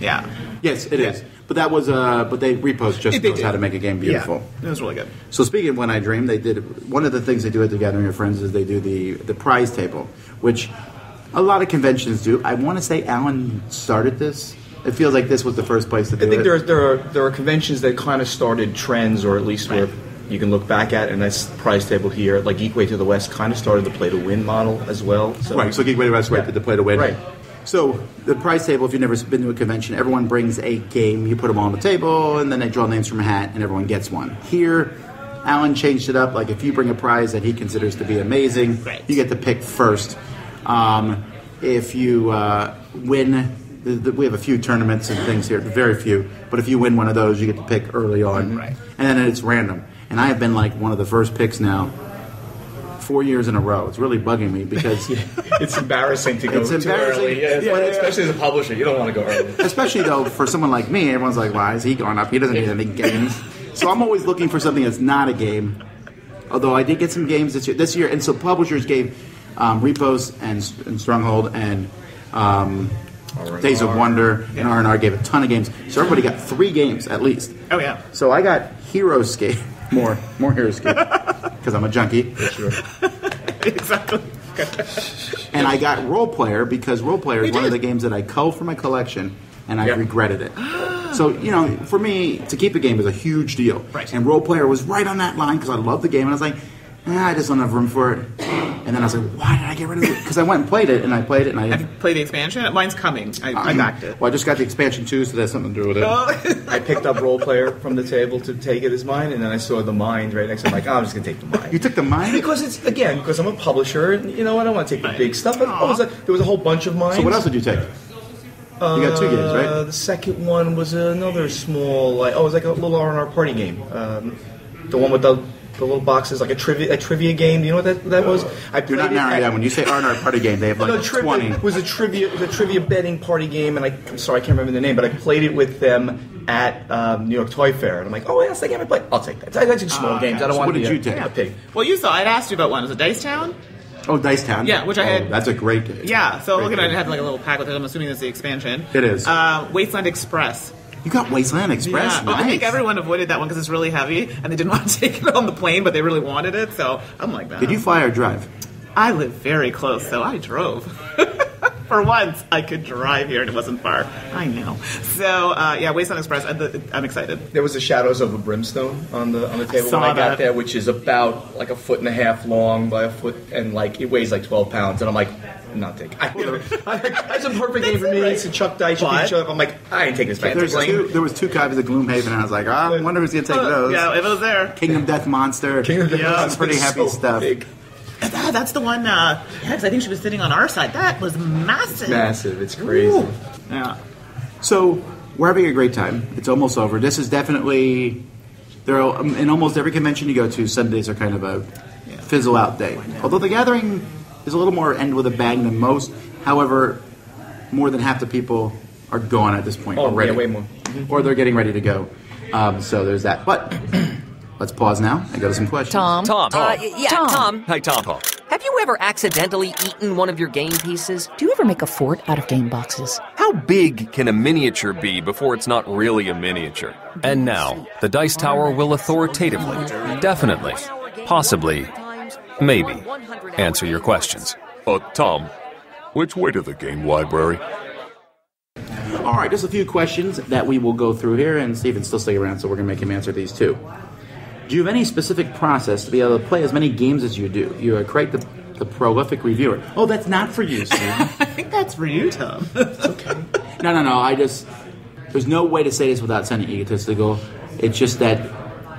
Yeah. Yes, it is. But that was. But they Repos just They knows did. how to make a game beautiful. Yeah, it was really good. So speaking of When I Dream, they did one of the things they do at the Gathering of Friends is they do the prize table, which a lot of conventions do. I want to say Alan started this. It feels like this was the first place to do I think it. there are conventions that kind of started trends, or at least where you can look back at, and that's prize table here. Like Geekway to the West kind of started the play to win model as well. So. Right, so Geekway to West did the play to win. Right. So the prize table, if you've never been to a convention, everyone brings a game. You put them all on the table, and then they draw names from a hat, and everyone gets one. Here, Alan changed it up. Like if you bring a prize that he considers to be amazing, Right. you get to pick first. If you win, we have a few tournaments and things here, very few. But if you win one of those, you get to pick early on, Right. and then it's random. And I have been like one of the first picks now, 4 years in a row. It's really bugging me because. It's embarrassing to go It's too embarrassing. early. Yeah, Yeah, especially as a publisher, you don't want to go early. Especially though, for someone like me, everyone's like, "Why is he going up? He doesn't need any games." So I'm always looking for something that's not a game. Although I did get some games this year, and so publishers gave Repos and Stronghold and Days of Wonder and R&R gave a ton of games. So everybody got 3 games at least. Oh, yeah. So I got Heroescape, more Heroescape, because I'm a junkie. Sure. Exactly. And I got Role Player because Role Player is You one of did. the games that I culled from my collection, and I Yeah. regretted it. So, you know, for me, to keep a game is a huge deal. Right. And Role Player was right on that line because I love the game, and I was like, I just don't have room for it. And then I was like, why did I get rid of it? Because I went and played it, and I played it, and Have you played the expansion? Mine's coming. I backed it. Well, I just got the expansion too, so that's something to do with it. Oh. I picked up Role Player from the table to take it as mine, and then I saw the Mind right next to it. I'm like, I'm just going to take the Mind. You took the mine? Because I'm a publisher, and you know, I don't want to take the big stuff. But there was a whole bunch of mine. So what else did you take? You got 2 games, right? The second one was another small, it was like a little R&R party game. The one with the little boxes, like a trivia game. Do you know what that was? I Do not played it narrow it at- down. When you say R&R party game, they have like No, trivia 20. was a trivia betting party game, and I'm sorry, I can't remember the name, but I played it with them at New York Toy Fair, and I'm like, oh, that's the game I played. I'll take that. I take small games. I don't So want what to be did you take? a pig. Well, you saw. I'd asked you about one. Was it Dice Town? Oh, Dice Town. Yeah, which I had- That's a great game. Yeah. So Great looking at it, game. it had like a little pack with it. I'm assuming it's the expansion. It is. Wasteland Express. You got Wasteland Express. Yeah. Well, I think Nice. everyone avoided that one because it's really heavy, and they didn't want to take it on the plane, but they really wanted it. So I'm like, Did you fly or drive? I live very close, so I drove. For once, I could drive here, and it wasn't far. I know. So yeah, Wasteland Express. I'm excited. There was the Shadows of a Brimstone on the table saw when I got that. there, which is about like 1.5 feet long by a foot, and like it weighs like 12 pounds. And I'm like, I'm not taking. That's a perfect game for me. right. It's a Chuck dice. You But- beat Chuck. I'm like, I ain't taking this back to There was 2 copies of Gloomhaven, and I was like, I wonder who's going to take those. Yeah, if it was there. Kingdom Death Monster. Kingdom Death Yeah. Some pretty heavy stuff. Big. That's the one. Yeah, because I think she was sitting on our side. That was massive. Massive. It's crazy. Ooh. Yeah. So we're having a great time. It's almost over. This is definitely in almost every convention you go to. Sundays are kind of a fizzle out day. Although the Gathering is a little more end with a bang than most. However, more than half the people are gone at this point already. Yeah, way more. Or they're getting ready to go. So there's that. But let's pause now and go to some questions. Tom. Tom. Tom. Hi, Tom. Have you ever accidentally eaten one of your game pieces? Do you ever make a fort out of game boxes? How big can a miniature be before it's not really a miniature? And now, the Dice Tower will authoritatively, definitely, possibly, maybe, answer your questions. Tom, which way to the game library? All right, just a few questions that we will go through here, and Stephen's still sticking around, so we're going to make him answer these too. Do you have any specific process to be able to play as many games as you do? You are quite the prolific reviewer. Oh, that's not for you, Steve. I think that's for you, Tom. It's okay. No. There's no way to say this without sounding egotistical. It's just that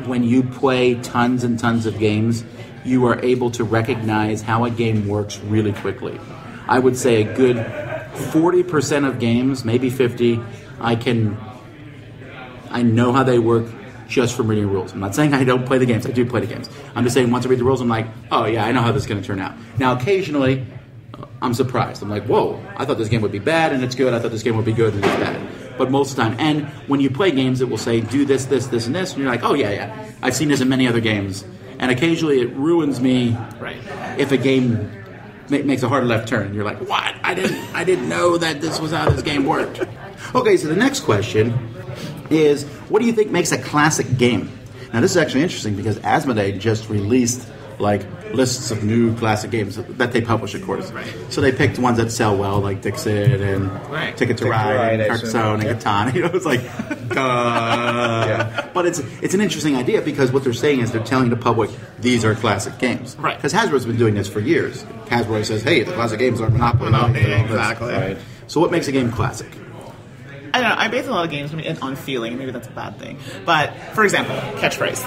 when you play tons and tons of games, you are able to recognize how a game works really quickly. I would say a good 40% of games, maybe 50, I know how they work just from reading rules. I'm not saying I don't play the games. I do play the games. I'm just saying once I read the rules, I'm like, oh yeah, I know how this is going to turn out. Now, occasionally, I'm surprised. I'm like, whoa, I thought this game would be bad and it's good. I thought this game would be good and it's bad. But most of the time, and when you play games, it will say, do this, this, this, and this. And you're like, oh yeah. I've seen this in many other games. And occasionally it ruins me if a game makes a hard left turn. You're like, what? I didn't know that this was how this game worked. Okay, so the next question is, what do you think makes a classic game? Now, this is actually interesting because Asmodee just released lists of new classic games that they publish, of course. Right. So they picked ones that sell well, like Dixit and Ticket to Ride and Carcassonne and Catan. It's like, But it's an interesting idea because what they're saying is they're telling the public these are classic games. Right. Because Hasbro's been doing this for years. Hasbro says, hey, the classic games are Monopoly. Exactly. Right. So what makes a game classic? I don't know. I base a lot of games on feeling. Maybe that's a bad thing. But, for example, Catchphrase.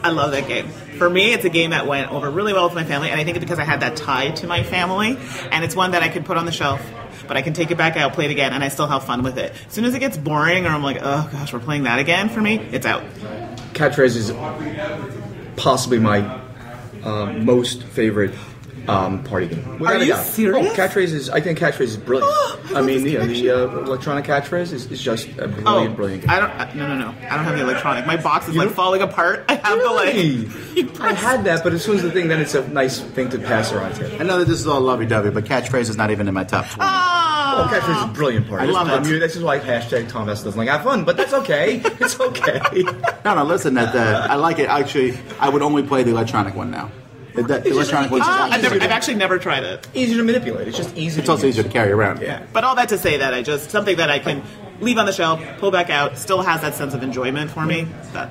I love that game. For me, it's a game that went over really well with my family, and I think it's because I had that tie to my family, and it's one that I could put on the shelf, but I can take it back out, play it again, and I still have fun with it. As soon as it gets boring, or I'm like, oh gosh, we're playing that again, for me, it's out. Catchphrase is possibly my most favorite party game. Are you serious? I think Catchphrase is brilliant. I mean, the electronic Catchphrase is just a brilliant game. No. I don't have the electronic. My box is falling apart. I have the I had that, but as soon as the thing, then it's a nice thing to pass around to. I know that this is all lovey-dovey, but Catchphrase is not even in my top 20. Oh, Catchphrase is a brilliant party. I love it. This is why hashtag Tom S. doesn't like have fun, but that's okay. It's okay. No, listen, I like it. Actually, I would only play the electronic one now. The electronic one. I've actually never tried it. Easy to manipulate. It's just easy. It's also easier to carry around. Yeah. But all that to say that something that I can leave on the shelf, pull back out, still has that sense of enjoyment for me.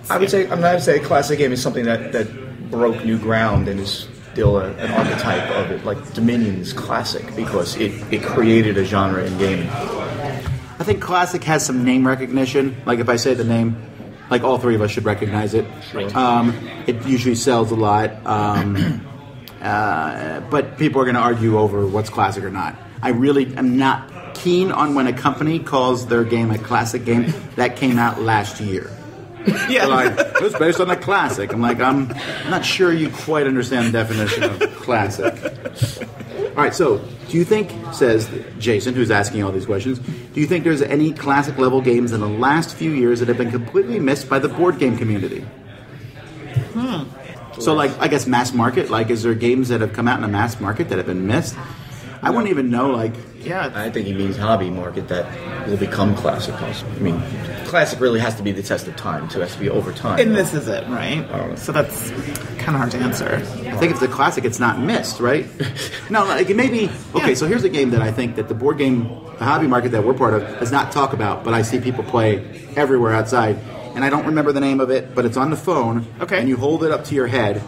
I would say a classic game is something that broke new ground and is still an archetype of it. Like Dominion is classic because it created a genre in gaming. I think classic has some name recognition. Like if I say the name, like all three of us should recognize it. Right. It usually sells a lot, but people are going to argue over what's classic or not. I really am not keen on when a company calls their game a classic game that came out last year. Yeah, like, it's based on a classic. I'm like, I'm not sure you quite understand the definition of classic. All right, so do you think, says Jason, who's asking all these questions, do you think there's any classic level games in the last few years that have been completely missed by the board game community? So, like, I guess mass market, like, is there games that have come out in a mass market that have been missed? I wouldn't even know, like... Yeah, I think he means hobby market that will become classic. I mean, classic really has to be the test of time, too. It has to be over time. And this is it, right? So that's kind of hard to answer. I think if it's a classic, it's not missed, right? No, like, maybe... Okay, so here's a game that I think that the board game, the hobby market that we're part of, does not talk about, but I see people play everywhere outside. And I don't remember the name of it, but it's on the phone. Okay. And you hold it up to your head,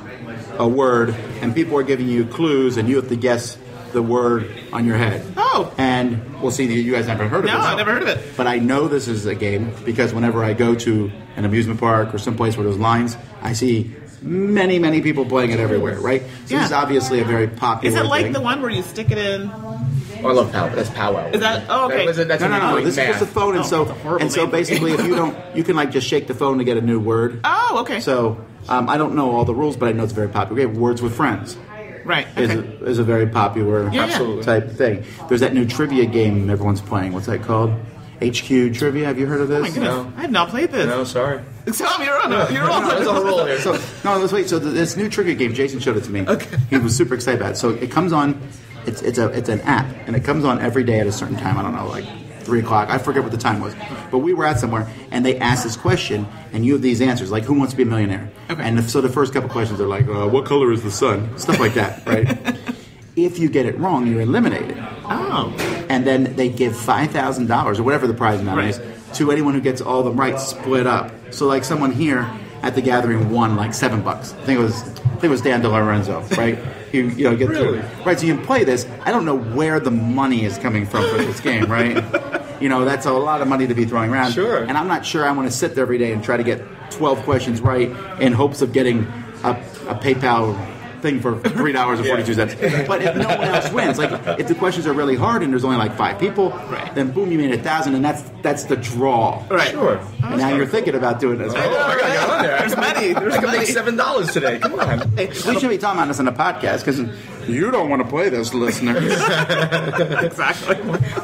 a word, and people are giving you clues, and you have to guess the word on your head. Oh. And we'll see, you guys never heard of this. No, I've never heard of it. But I know this is a game because whenever I go to an amusement park or someplace where there's lines, I see many, many people playing it everywhere, right? So this is obviously a very popular thing. Is it like thing. the one where you stick it in... Oh, I love Powwow. That's Powwow. Is that... Oh, okay. No. This is just a phone, and so basically, if you don't... You can, like, just shake the phone to get a new word. Oh, okay. So, I don't know all the rules, but I know it's a very popular game. Words with Friends. Right. Okay. Is a very popular type thing. There's that new trivia game everyone's playing. What's that called? HQ Trivia. Have you heard of this? Oh my goodness. No. I have not played this. No, sorry. Tom, you're on a roll here. So, let's wait. So this new trivia game, Jason showed it to me. Okay. He was super excited about it. So it comes on, it's an app, and it comes on every day at a certain time. I don't know, like 3 o'clock. I forget what the time was. But we were at somewhere, and they asked this question, and you have these answers, like, who wants to be a millionaire? Okay. And so the first couple questions are like, what color is the sun? Stuff like that, right? If you get it wrong, you're eliminated. Oh. And then they give $5,000, or whatever the prize amount is, to anyone who gets all of them right, split up. So, like, someone here at the Gathering won like $7. I think it was Dan DeLorenzo, right? You get Really? through. Right, so you can play this. I don't know where the money is coming from for this game, right? That's a lot of money to be throwing around. Sure. And I'm not sure I want to sit there every day and try to get 12 questions right in hopes of getting a PayPal thing for $3.42. But if no one else wins, like if the questions are really hard and there's only like 5 people, then boom, you made 1,000, and that's the draw. Right. Sure. And now you're thinking about doing this. Oh, I gotta get on there. There's money. I can make $7 today. Come on. We should be talking about this on the podcast because you don't want to play this, listeners. Exactly.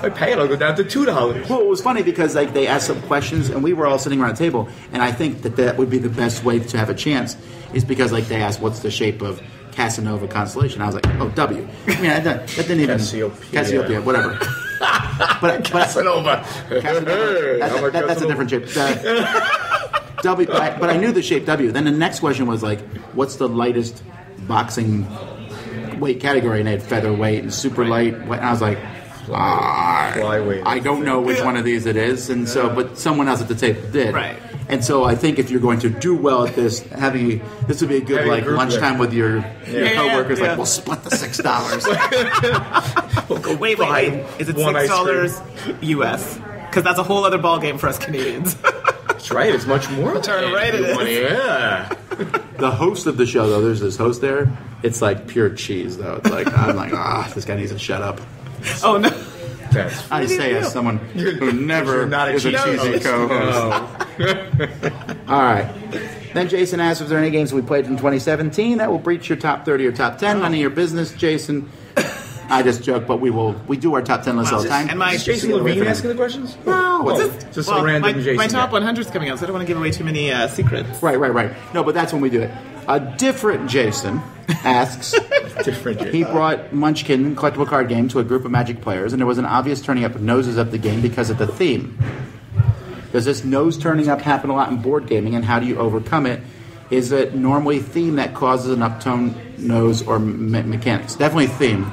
I pay it. I'll go down to $2. Well, it was funny because like they asked some questions and we were all sitting around a table, and I think that would be the best way to have a chance is because like they asked what's the shape of Casanova constellation. I was like, oh, W. I mean, that didn't even Cassiopeia, whatever. But Casanova. That's a different shape. W, but I knew the shape W. Then the next question was like, what's the lightest boxing weight category? And they had featherweight and super light. And I was like, Flyweight. I don't know which one of these it is. And so, but someone else at the table did. Right. And so I think if you're going to do well at this, this would be a good Having a like group lunchtime with your coworkers. Yeah. Like, we'll split the $6. We'll go, wait. Is it $6 US? Because that's a whole other ballgame for us Canadians. That's right. It's much more. Darn right it is. Yeah. The host of the show, though, there's this host there. It's like pure cheese, though. It's like I'm like, this guy needs to shut up. Oh no. That's I say as someone who never not a is a cheesy cheesy co-host. All right. Then Jason asked, was there any games we played in 2017 that will breach your top 30 or top 10? None of your business, Jason. I just joke, but we do our top 10 list all the time. And Is Jason Levine asking the questions? No. Just a random Jason. My top guy. 100's coming out, so I don't want to give away too many secrets. Right. No, but that's when we do it. A different Jason asks, Different Jason. he brought Munchkin collectible card game to a group of Magic players, and there was an obvious turning up of noses of the game because of the theme. Does this nose turning up happen a lot in board gaming, and how do you overcome it? Is it normally theme that causes an uptone nose or mechanics? Definitely theme,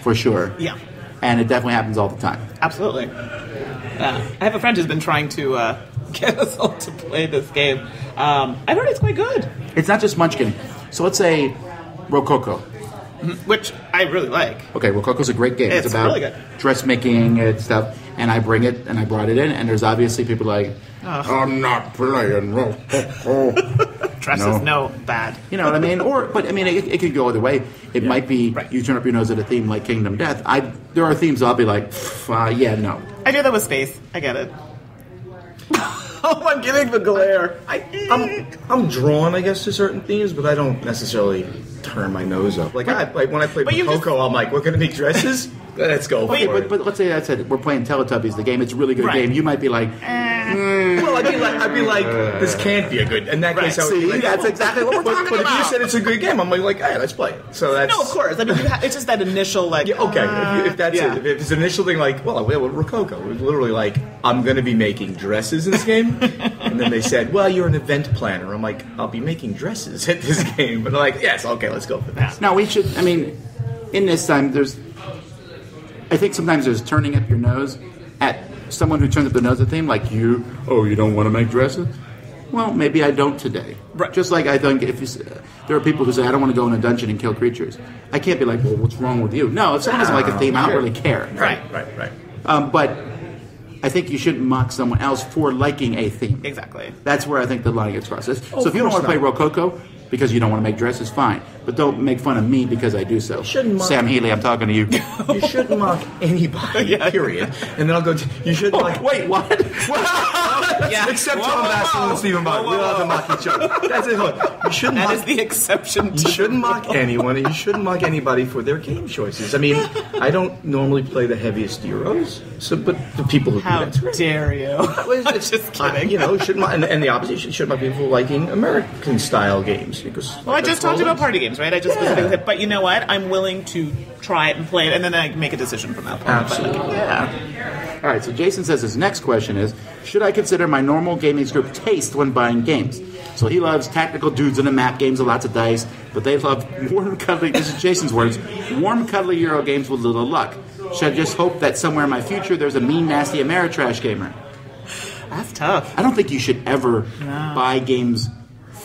for sure. Yeah. And it definitely happens all the time. Absolutely. I have a friend who's been trying to get us all to play this game. I've heard it's quite good. It's not just Munchkin. So let's say Rococo. Which I really like. Okay, Rococo's a great game. It's about really good. dressmaking and stuff. And I bring it, and I brought it in, and there's obviously people like, I'm not playing Rococo. Dresses, no, bad. You know what I mean? It could go either way. It might be you turn up your nose at a theme like Kingdom Death. There are themes I'll be like, no. I do that with space. I get it. Oh, I'm getting the glare. I'm drawn, I guess, to certain themes, but I don't necessarily turn my nose up. Like when I play Coco, I'm like, we're going to make dresses? Let's go for it. But let's say I said we're playing Teletubbies, the game. It's a really good game. You might be like, well, I'd be like, this can't be a good. In that case, I would be like, that's exactly what we're talking But about. if you said it's a good game, I'm like, hey, let's play it. So that's No, of course. I mean, it's just that initial, like... Yeah, okay, if that's it. If it's an initial thing like, well, Rococo, it was literally like, I'm going to be making dresses in this game. And then they said, well, you're an event planner. I'm like, I'll be making dresses at this game. But they're like, yes, okay, let's go for that. No, we should, in this time, I think sometimes there's turning up your nose at someone who turns up their nose at theme, like you don't want to make dresses? Well, maybe I don't today. Right. Just like I think there are people who say, I don't want to go in a dungeon and kill creatures. I can't be like, well, what's wrong with you? No, if someone doesn't like a theme, I don't really care. Right. But I think you shouldn't mock someone else for liking a theme. Exactly. That's where I think the line gets crossed. So if you don't want to play Rococo because you don't want to make dresses, fine. But don't make fun of me because I do so. Sam Healy, I'm talking to you. You shouldn't mock anybody, period. And then I'll go, you shouldn't mock... Wait, what? Except Tom Basson and Stephen Buonocore. We don't have to mock each other. That's it. Look, you shouldn't That mock... is the exception to You shouldn't mock anyone, and you shouldn't mock anybody for their game choices. I mean, I don't normally play the heaviest Euros, but the people who How do that's great. dare you? I'm just kidding. Shouldn't mock, and the opposition should mock people liking American-style games. Because Well, I just talked about party games, right? I just specifically said, but you know what? I'm willing to try it and play it, and then I make a decision from that point. Absolutely. All right, so Jason says his next question is, should I consider my normal gaming group taste when buying games? So he loves tactical dudes in the map games with lots of dice, but they love warm, cuddly, this is Jason's words, warm, cuddly Euro games with little luck. Should I just hope that somewhere in my future there's a mean, nasty Ameritrash gamer? That's tough. I don't think you should ever buy games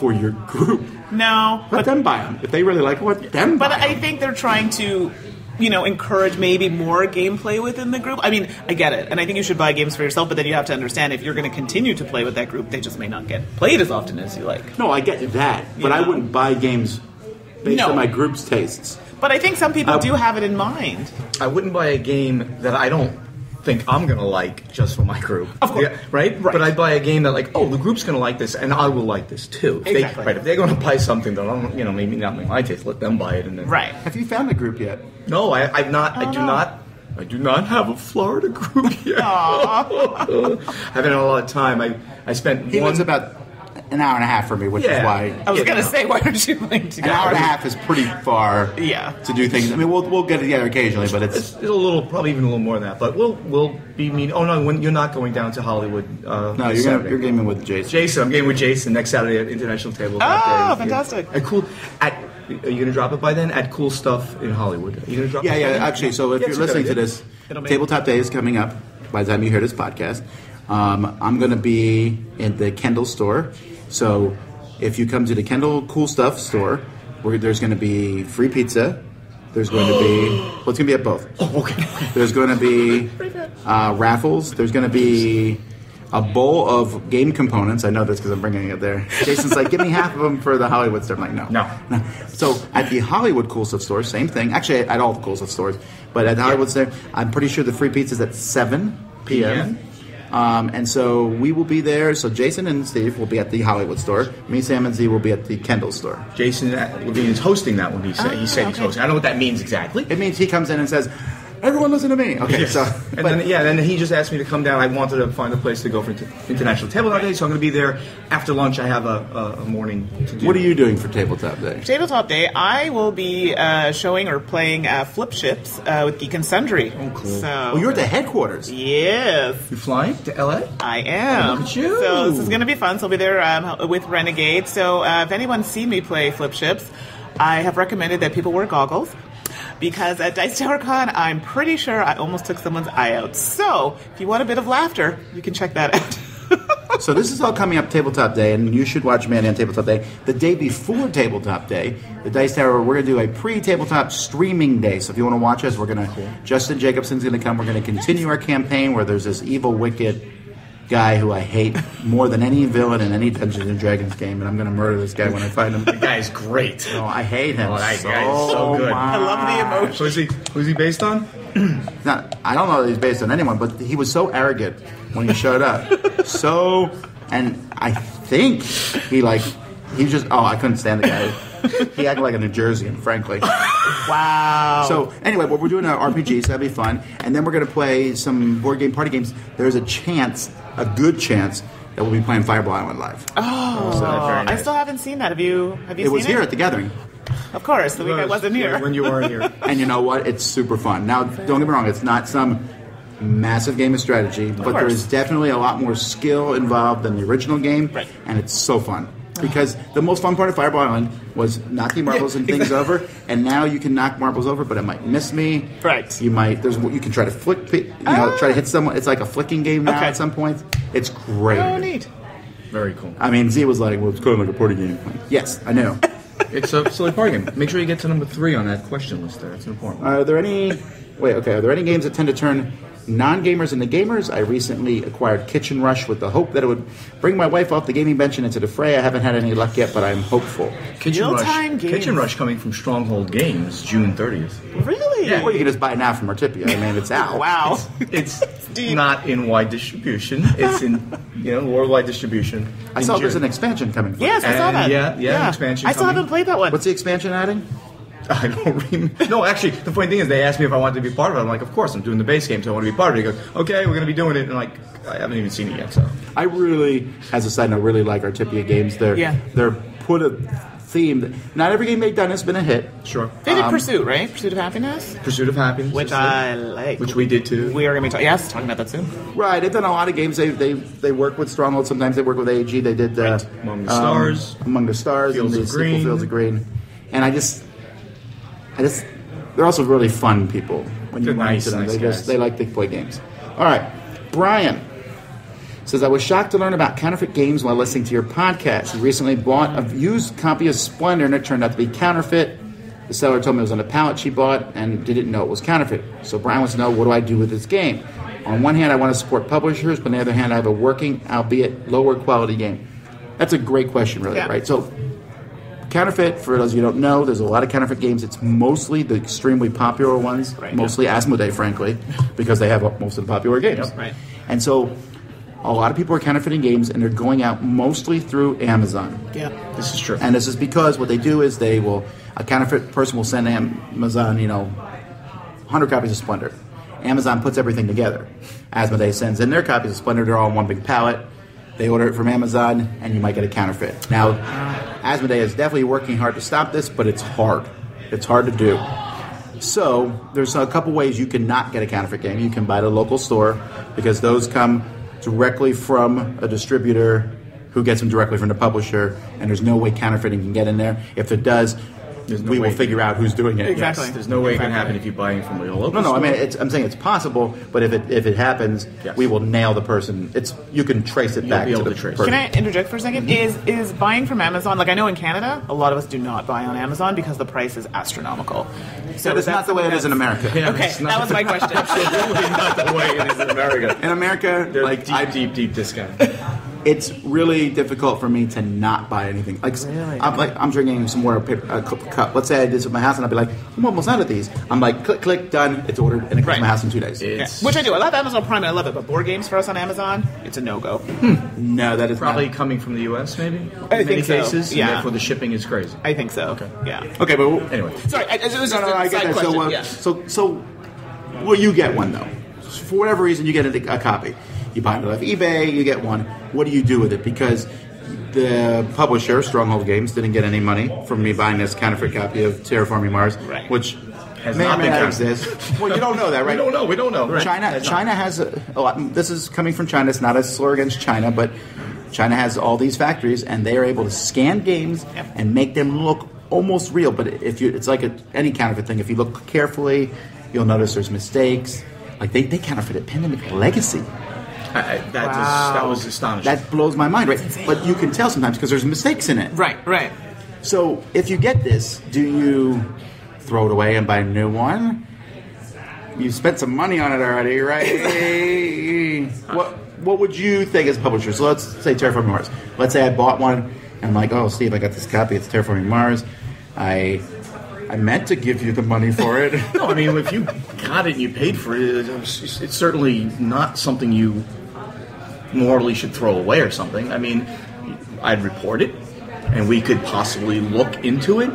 for your group. No. Let them buy them. If they really like it, let them buy But them. I think they're trying to, encourage maybe more gameplay within the group. I mean, I get it. And I think you should buy games for yourself, but then you have to understand if you're going to continue to play with that group, they just may not get played as often as you like. No, I get that. But I wouldn't buy games based on my group's tastes. But I think some people do have it in mind. I wouldn't buy a game that I don't think I'm going to like just for my group. Of course. Yeah, right? But I'd buy a game that the group's going to like this, and I will like this too. Exactly. If they're going to buy something that I don't, maybe not my taste, let them buy it. And then, Right. Have you found a group yet? No, I've not. I do not have a Florida group yet. I haven't had a lot of time. I spent He lives about an hour and a half from me, which is why... I was going to say, why aren't you playing together? An hour and a half is pretty far to do things. I mean, we'll get together occasionally, but it's a little, probably even a little more than that. But we'll be meeting. Oh no, you're not going down to Hollywood. No, you're gaming with Jason. I'm gaming with Jason next Saturday at International Tabletop Day. Oh, fantastic! Are you going to drop it by then? At Cool Stuff in Hollywood. Are you going to drop? Yeah. Actually, so if you're listening to this, Tabletop Day is coming up. By the time you hear this podcast, I'm going to be in the Kendall store. So if you come to the Kendall Cool Stuff store, there's going to be free pizza. There's going to be... Well, it's going to be at both. Oh, okay. There's going to be raffles. There's going to be a bowl of game components. I know this because I'm bringing it there. Jason's like, give me half of them for the Hollywood store. I'm like, no. So at the Hollywood Cool Stuff store, same thing. Actually, at all the Cool Stuff stores. But at the Hollywood store, I'm pretty sure the free pizza's at 7 p.m. And so we will be there. So Jason and Steve will be at the Hollywood store. Me, Sam, and Z will be at the Kendall store. Jason Levine is hosting that one. He said he's hosting. I don't know what that means exactly. It means he comes in and says, everyone listen to me. Okay, yes. Then he just asked me to come down. I wanted to find a place to go for International Tabletop Day, so I'm going to be there after lunch. I have a morning to do. What are you doing for Tabletop Day? Tabletop Day, I will be showing or playing Flip Ships with Geek and Sundry. Oh, cool. So, you're at the headquarters. Yes. You flying to LA? I am. Oh, look at you. So this is going to be fun. So I'll be there with Renegade. So if anyone's seen me play Flip Ships, I have recommended that people wear goggles. Because at Dice Tower Con, I'm pretty sure I almost took someone's eye out. So, if you want a bit of laughter, you can check that out. So this is all coming up Tabletop Day, and you should watch Mandi on Tabletop Day. The day before Tabletop Day, the Dice Tower, we're going to do a pre-tabletop streaming day. So if you want to watch us, we're going to... Justin Jacobson's going to come. We're going to continue our campaign where there's this evil, wicked guy who I hate more than any villain in any Dungeons and Dragons game, and I'm going to murder this guy when I find him. The guy's great. No, I hate him. That guy is so good. I love the emotion. Who's he based on? Now, I don't know that he's based on anyone, but he was so arrogant when he showed up. And I think he just, I couldn't stand the guy. He acted like a New Jerseyan, frankly. Wow. So, anyway, we're doing an RPG, so that'll be fun. And then we're going to play some board game party games. There's a good chance, that we'll be playing Fireball Island live. Oh, very nice. I still haven't seen that. Have you seen it? It was here at the Gathering. Of course, the week I wasn't here. When you weren't here. And you know what? It's super fun. Now, don't get me wrong, it's not some massive game of strategy, but there is definitely a lot more skill involved than the original game, and it's so fun. Because the most fun part of Fireball Island was knocking marbles and things over, and now you can knock marbles over, but it might miss me. Right. You can try to flick, try to hit someone. It's like a flicking game now at some point. It's great. Oh, neat. Very cool. I mean, Z was like, well, it's kind of like a party game. Like, yes, I know. It's a silly party game. Make sure you get to number 3 on that question list there. It's important. Are there any games that tend to turn non-gamers into gamers? I recently acquired Kitchen Rush with the hope that it would bring my wife off the gaming bench and into the fray. I haven't had any luck yet, but I'm hopeful. Kitchen Real-time Rush coming from Stronghold Games, June 30th. Really? Yeah. Or you can just buy it now from Artipia. I mean, it's out. Wow. It's not in wide distribution. It's in worldwide distribution. I saw there's an expansion coming. Yes, I saw that. Yeah, an expansion. I still haven't played that one. What's the expansion adding? I don't remember. No, actually, the funny thing is they asked me if I wanted to be part of it. I'm like, of course, I'm doing the base game, so I want to be part of it. He goes, okay, we're going to be doing it. And I haven't even seen it yet. So I really, as a side note, really like Artipia games. They're put a theme. Not every game they've done has been a hit. Sure. They did Pursuit, right? Pursuit of Happiness? Pursuit of Happiness. Which I like. Which we did too. We are going to be talking about that soon. Right. They've done a lot of games. They work with Stronghold. Sometimes they work with AEG. They did Among the Stars. Among the Stars. Fields and of Green. Fields of Green. And I just, they're also really fun people when you run into them. They like to play games. All right, Brian. Says, I was shocked to learn about counterfeit games while listening to your podcast. He recently bought a used copy of Splendor, and it turned out to be counterfeit. The seller told me it was on a pallet she bought and didn't know it was counterfeit. So Brian wants to know, what do I do with this game? On one hand, I want to support publishers, but on the other hand, I have a working, albeit lower quality game. That's a great question, really, right? So counterfeit, for those of you who don't know, there's a lot of counterfeit games. It's mostly the extremely popular ones, mostly Asmodee, frankly, because they have most of the popular games. Yep, right. And so a lot of people are counterfeiting games, and they're going out mostly through Amazon. Yeah, this is true. And this is because what they do is a counterfeit person will send Amazon, 100 copies of Splendor. Amazon puts everything together. Asmodee sends in their copies of Splendor. They're all in one big pallet. They order it from Amazon, and you might get a counterfeit. Now, Asmodee is definitely working hard to stop this, but it's hard. It's hard to do. So there's a couple ways you can not get a counterfeit game. You can buy at a local store, because those come directly from a distributor who gets them directly from the publisher, and there's no way counterfeiting can get in there. If it does, we will figure out who's doing it. Exactly. Yes, there's no way it can happen if you buy it from a local store. No, I mean, I'm saying it's possible, but if it happens, we will nail the person. You can trace it back to the person. Can I interject for a second? Is buying from Amazon, like I know in Canada, a lot of us do not buy on Amazon because the price is astronomical. So that's not the way it is in America. Okay, that was my question. Absolutely not the way it is in America. In America, there's deep discount. It's really difficult for me to not buy anything. I'm drinking some more cup. Let's say I did this at my house, and I'd be like, I'm almost out of these. I'm like, click, done. It's ordered, and it comes to my house in 2 days. Which I do. I love Amazon Prime, and I love it. But board games for us on Amazon, it's a no-go. No, that is probably coming from the U.S. Maybe. I think so. Cases, yeah. And therefore the shipping is crazy. I think so. Okay. Yeah. Okay, but anyway. Sorry, it was just I get that. question. So, well, you get one though. For whatever reason, you get a copy. You buy it off eBay, you get one. What do you do with it? Because the publisher, Stronghold Games, didn't get any money from me buying this counterfeit copy of Terraforming Mars, which has may not or may been not exist. Well, you don't know that, right? We don't know. Right. China has a lot. This is coming from China. It's not a slur against China, but China has all these factories, and they are able to scan games and make them look almost real. But it's like any counterfeit thing. If you look carefully, you'll notice there's mistakes. Like they counterfeited Pandemic Legacy. That was astonishing. That blows my mind, right? But you can tell sometimes because there's mistakes in it. Right. So if you get this, do you throw it away and buy a new one? You spent some money on it already, right? What would you think as publisher? So let's say Terraforming Mars. Let's say I bought one, and I'm like, oh, Steve, I got this copy. It's Terraforming Mars. I meant to give you the money for it. No, I mean, if you got it and you paid for it, it's certainly not something you morally should throw away or something. I mean, I'd report it, and we could possibly look into it,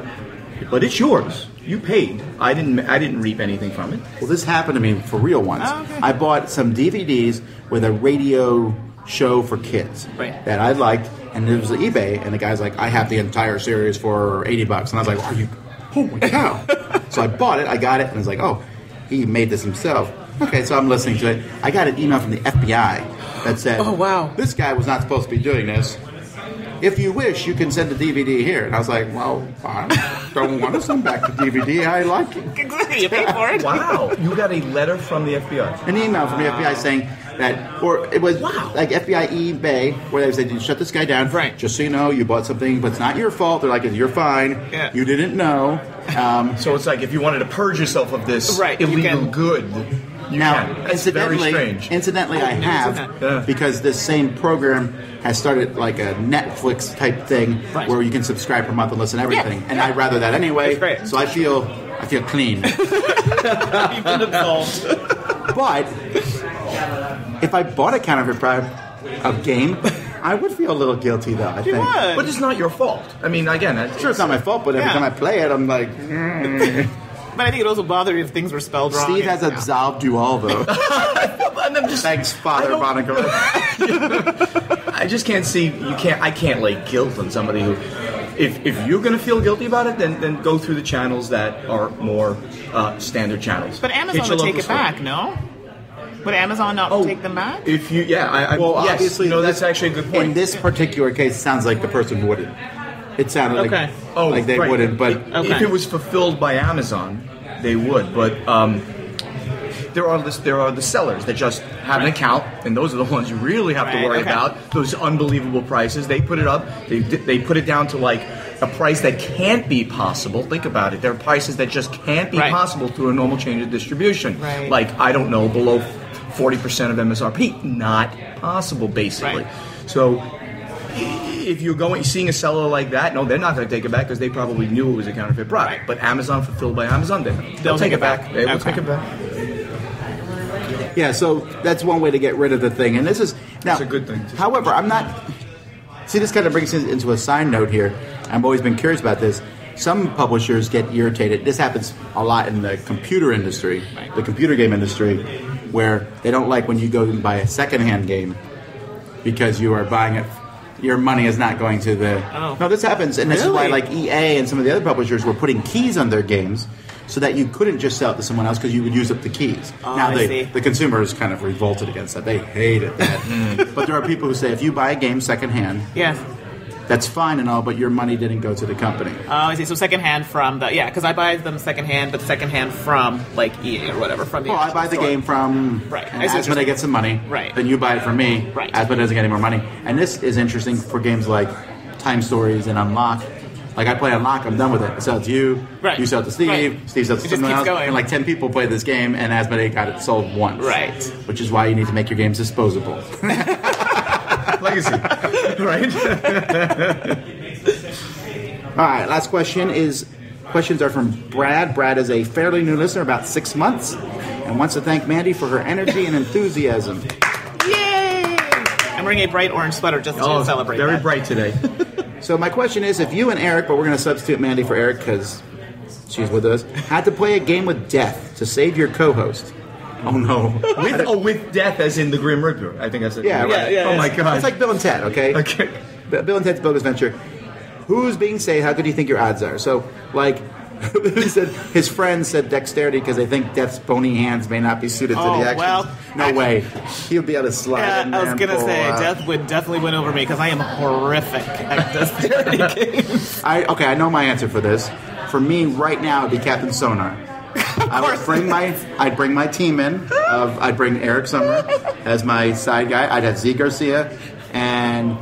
but it's yours. You paid. I didn't reap anything from it. Well, this happened to me for real once. Oh, okay. I bought some DVDs with a radio show for kids that I liked, and it was on eBay, and the guy's like, I have the entire series for $80. And I was like, oh my cow. So I bought it, I got it, and I was like, oh, he made this himself. Okay, so I'm listening to it. I got an email from the FBI that said, oh, wow, this guy was not supposed to be doing this. If you wish, you can send the DVD here. And I was like, well, I don't want to send back the DVD. I like it. Exactly, you paid for it. Wow. You got a letter from the FBI? An email from the FBI saying that, or it was like FBI eBay, where they said, shut this guy down. Right. Just so you know, you bought something, but it's not your fault. They're like, you're fine. Yeah. You didn't know. So it's like if you wanted to purge yourself of this illegal good, you now, can. That's very strange. Incidentally, I have, because this same program has started like a Netflix type thing where you can subscribe per month and listen to everything. And I'd rather that anyway. So I feel clean. You've been absolved. But if I bought a counterfeit game, I would feel a little guilty though, I think. But it's not your fault. I mean, again, sure, it's not my fault, but every time I play it, I'm like, But I think it also bothered you if things were spelled wrong. Steve has absolved you all, though. Thanks, Father Buonocore. I just can't see. I can't lay guilt on somebody who. If you're going to feel guilty about it, then go through the channels that are more standard channels. But Amazon would take it back, no? Would Amazon not take them back? If you, yes, obviously, that's actually a good point. In this particular case, it sounds like the person wouldn't. It sounded like they wouldn't, but if it was fulfilled by Amazon, they would. But there are the sellers that just have an account, and those are the ones you really have to worry about. Those unbelievable prices. They put it up. They put it down to like a price that can't be possible. Think about it. There are prices that just can't be possible through a normal change of distribution. Right. Like, I don't know, below 40% of MSRP. Not possible, basically. Right. So if you're seeing a seller like that, no, they're not going to take it back because they probably knew it was a counterfeit product. But Amazon, fulfilled by Amazon, they'll take it back. They will take it back. Yeah, so that's one way to get rid of the thing. And this is... Now, it's a good thing. However, I'm not... See, this kind of brings us into a side note here. I've always been curious about this. Some publishers get irritated. This happens a lot in the computer industry, the computer game industry, where they don't like when you go and buy a secondhand game because you are buying it... Your money is not going to the... Oh. No, this happens, and this is why like EA and some of the other publishers were putting keys on their games so that you couldn't just sell it to someone else because you would use up the keys. Now, the consumer is kind of revolted against that. They hated that. But there are people who say, if you buy a game secondhand, that's fine and all, but your money didn't go to the company. Oh, I see. So secondhand from the... Yeah, because I buy them secondhand, but secondhand from, like, EA or whatever. From the I buy the store. game from... Right. And Asmodee gets some money. Right. Then you buy it from me. Right. Asmodee doesn't get any more money. And this is interesting for games like Time Stories and Unlock. Like, I play Unlock, I'm done with it. I sell it to you. Right. You sell it to Steve. Right. Steve sells it to someone else. Going. And like 10 people play this game, and Asmodee got it sold once. Right. Which is why you need to make your games disposable. Legacy. Right? All right, last question questions are from Brad. Brad is a fairly new listener, about 6 months, and wants to thank Mandi for her energy and enthusiasm. Yay! I'm wearing a bright orange sweater just to celebrate very that. bright today. So my question is, if you and Eric, but we're going to substitute Mandi for Eric because she's with us, had to play a game with death to save your co-host. Oh no! With death, as in the Grim Reaper. I think I said. Yeah, right. Oh my God! It's like Bill and Ted, okay? Okay. Bill and Ted's Bogus Venture. Who's being saved? How good do you think your odds are? So, like, he said his friends said dexterity because they think Death's bony hands may not be suited to the actions. Well, no way. He would be able to slide. I was going to say, Death would definitely win over me because I am horrific at dexterity games. I know my answer for this. For me, right now, it'd be Captain Sonar. I'd bring my team in. I'd bring Eric Summer as my side guy. I'd have Z Garcia, and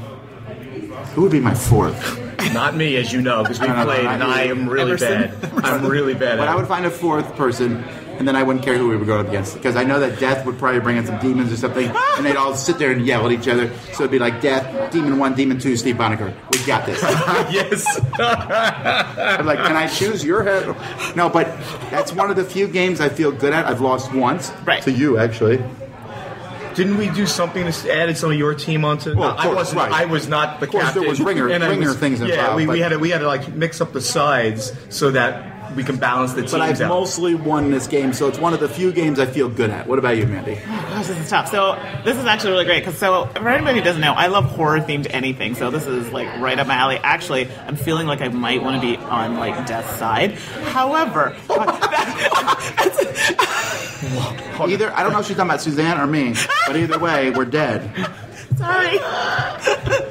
who would be my fourth? Not me, as you know, because we played, and I am really bad. I'm really bad But at I would find a fourth person, and then I wouldn't care who we were going up against, because I know that Death would probably bring in some demons or something, and they'd all sit there and yell at each other. So it'd be like Death, Demon 1, Demon 2, Steve Buonocore. We got this. Yes. I'm like, can I choose your head? No, but that's one of the few games I feel good at. I've lost once. Right. To you, actually. Didn't we do something to add some of your team onto? Well, of course, I wasn't. right. I was not the Of course, captain. there was ringer things involved. Yeah, we but- had to like mix up the sides so that we can balance the teams But I've out. mostly won this game, so it's one of the few games I feel good at. What about you, Mandi? Gosh, this is tough. So this is actually really great because for anybody who doesn't know, I love horror themed anything. So this is like right up my alley. Actually, I'm feeling like I might want to be on like Death's side. However, Either I don't know if she's talking about Suzanne or me, but either way, we're dead. sorry.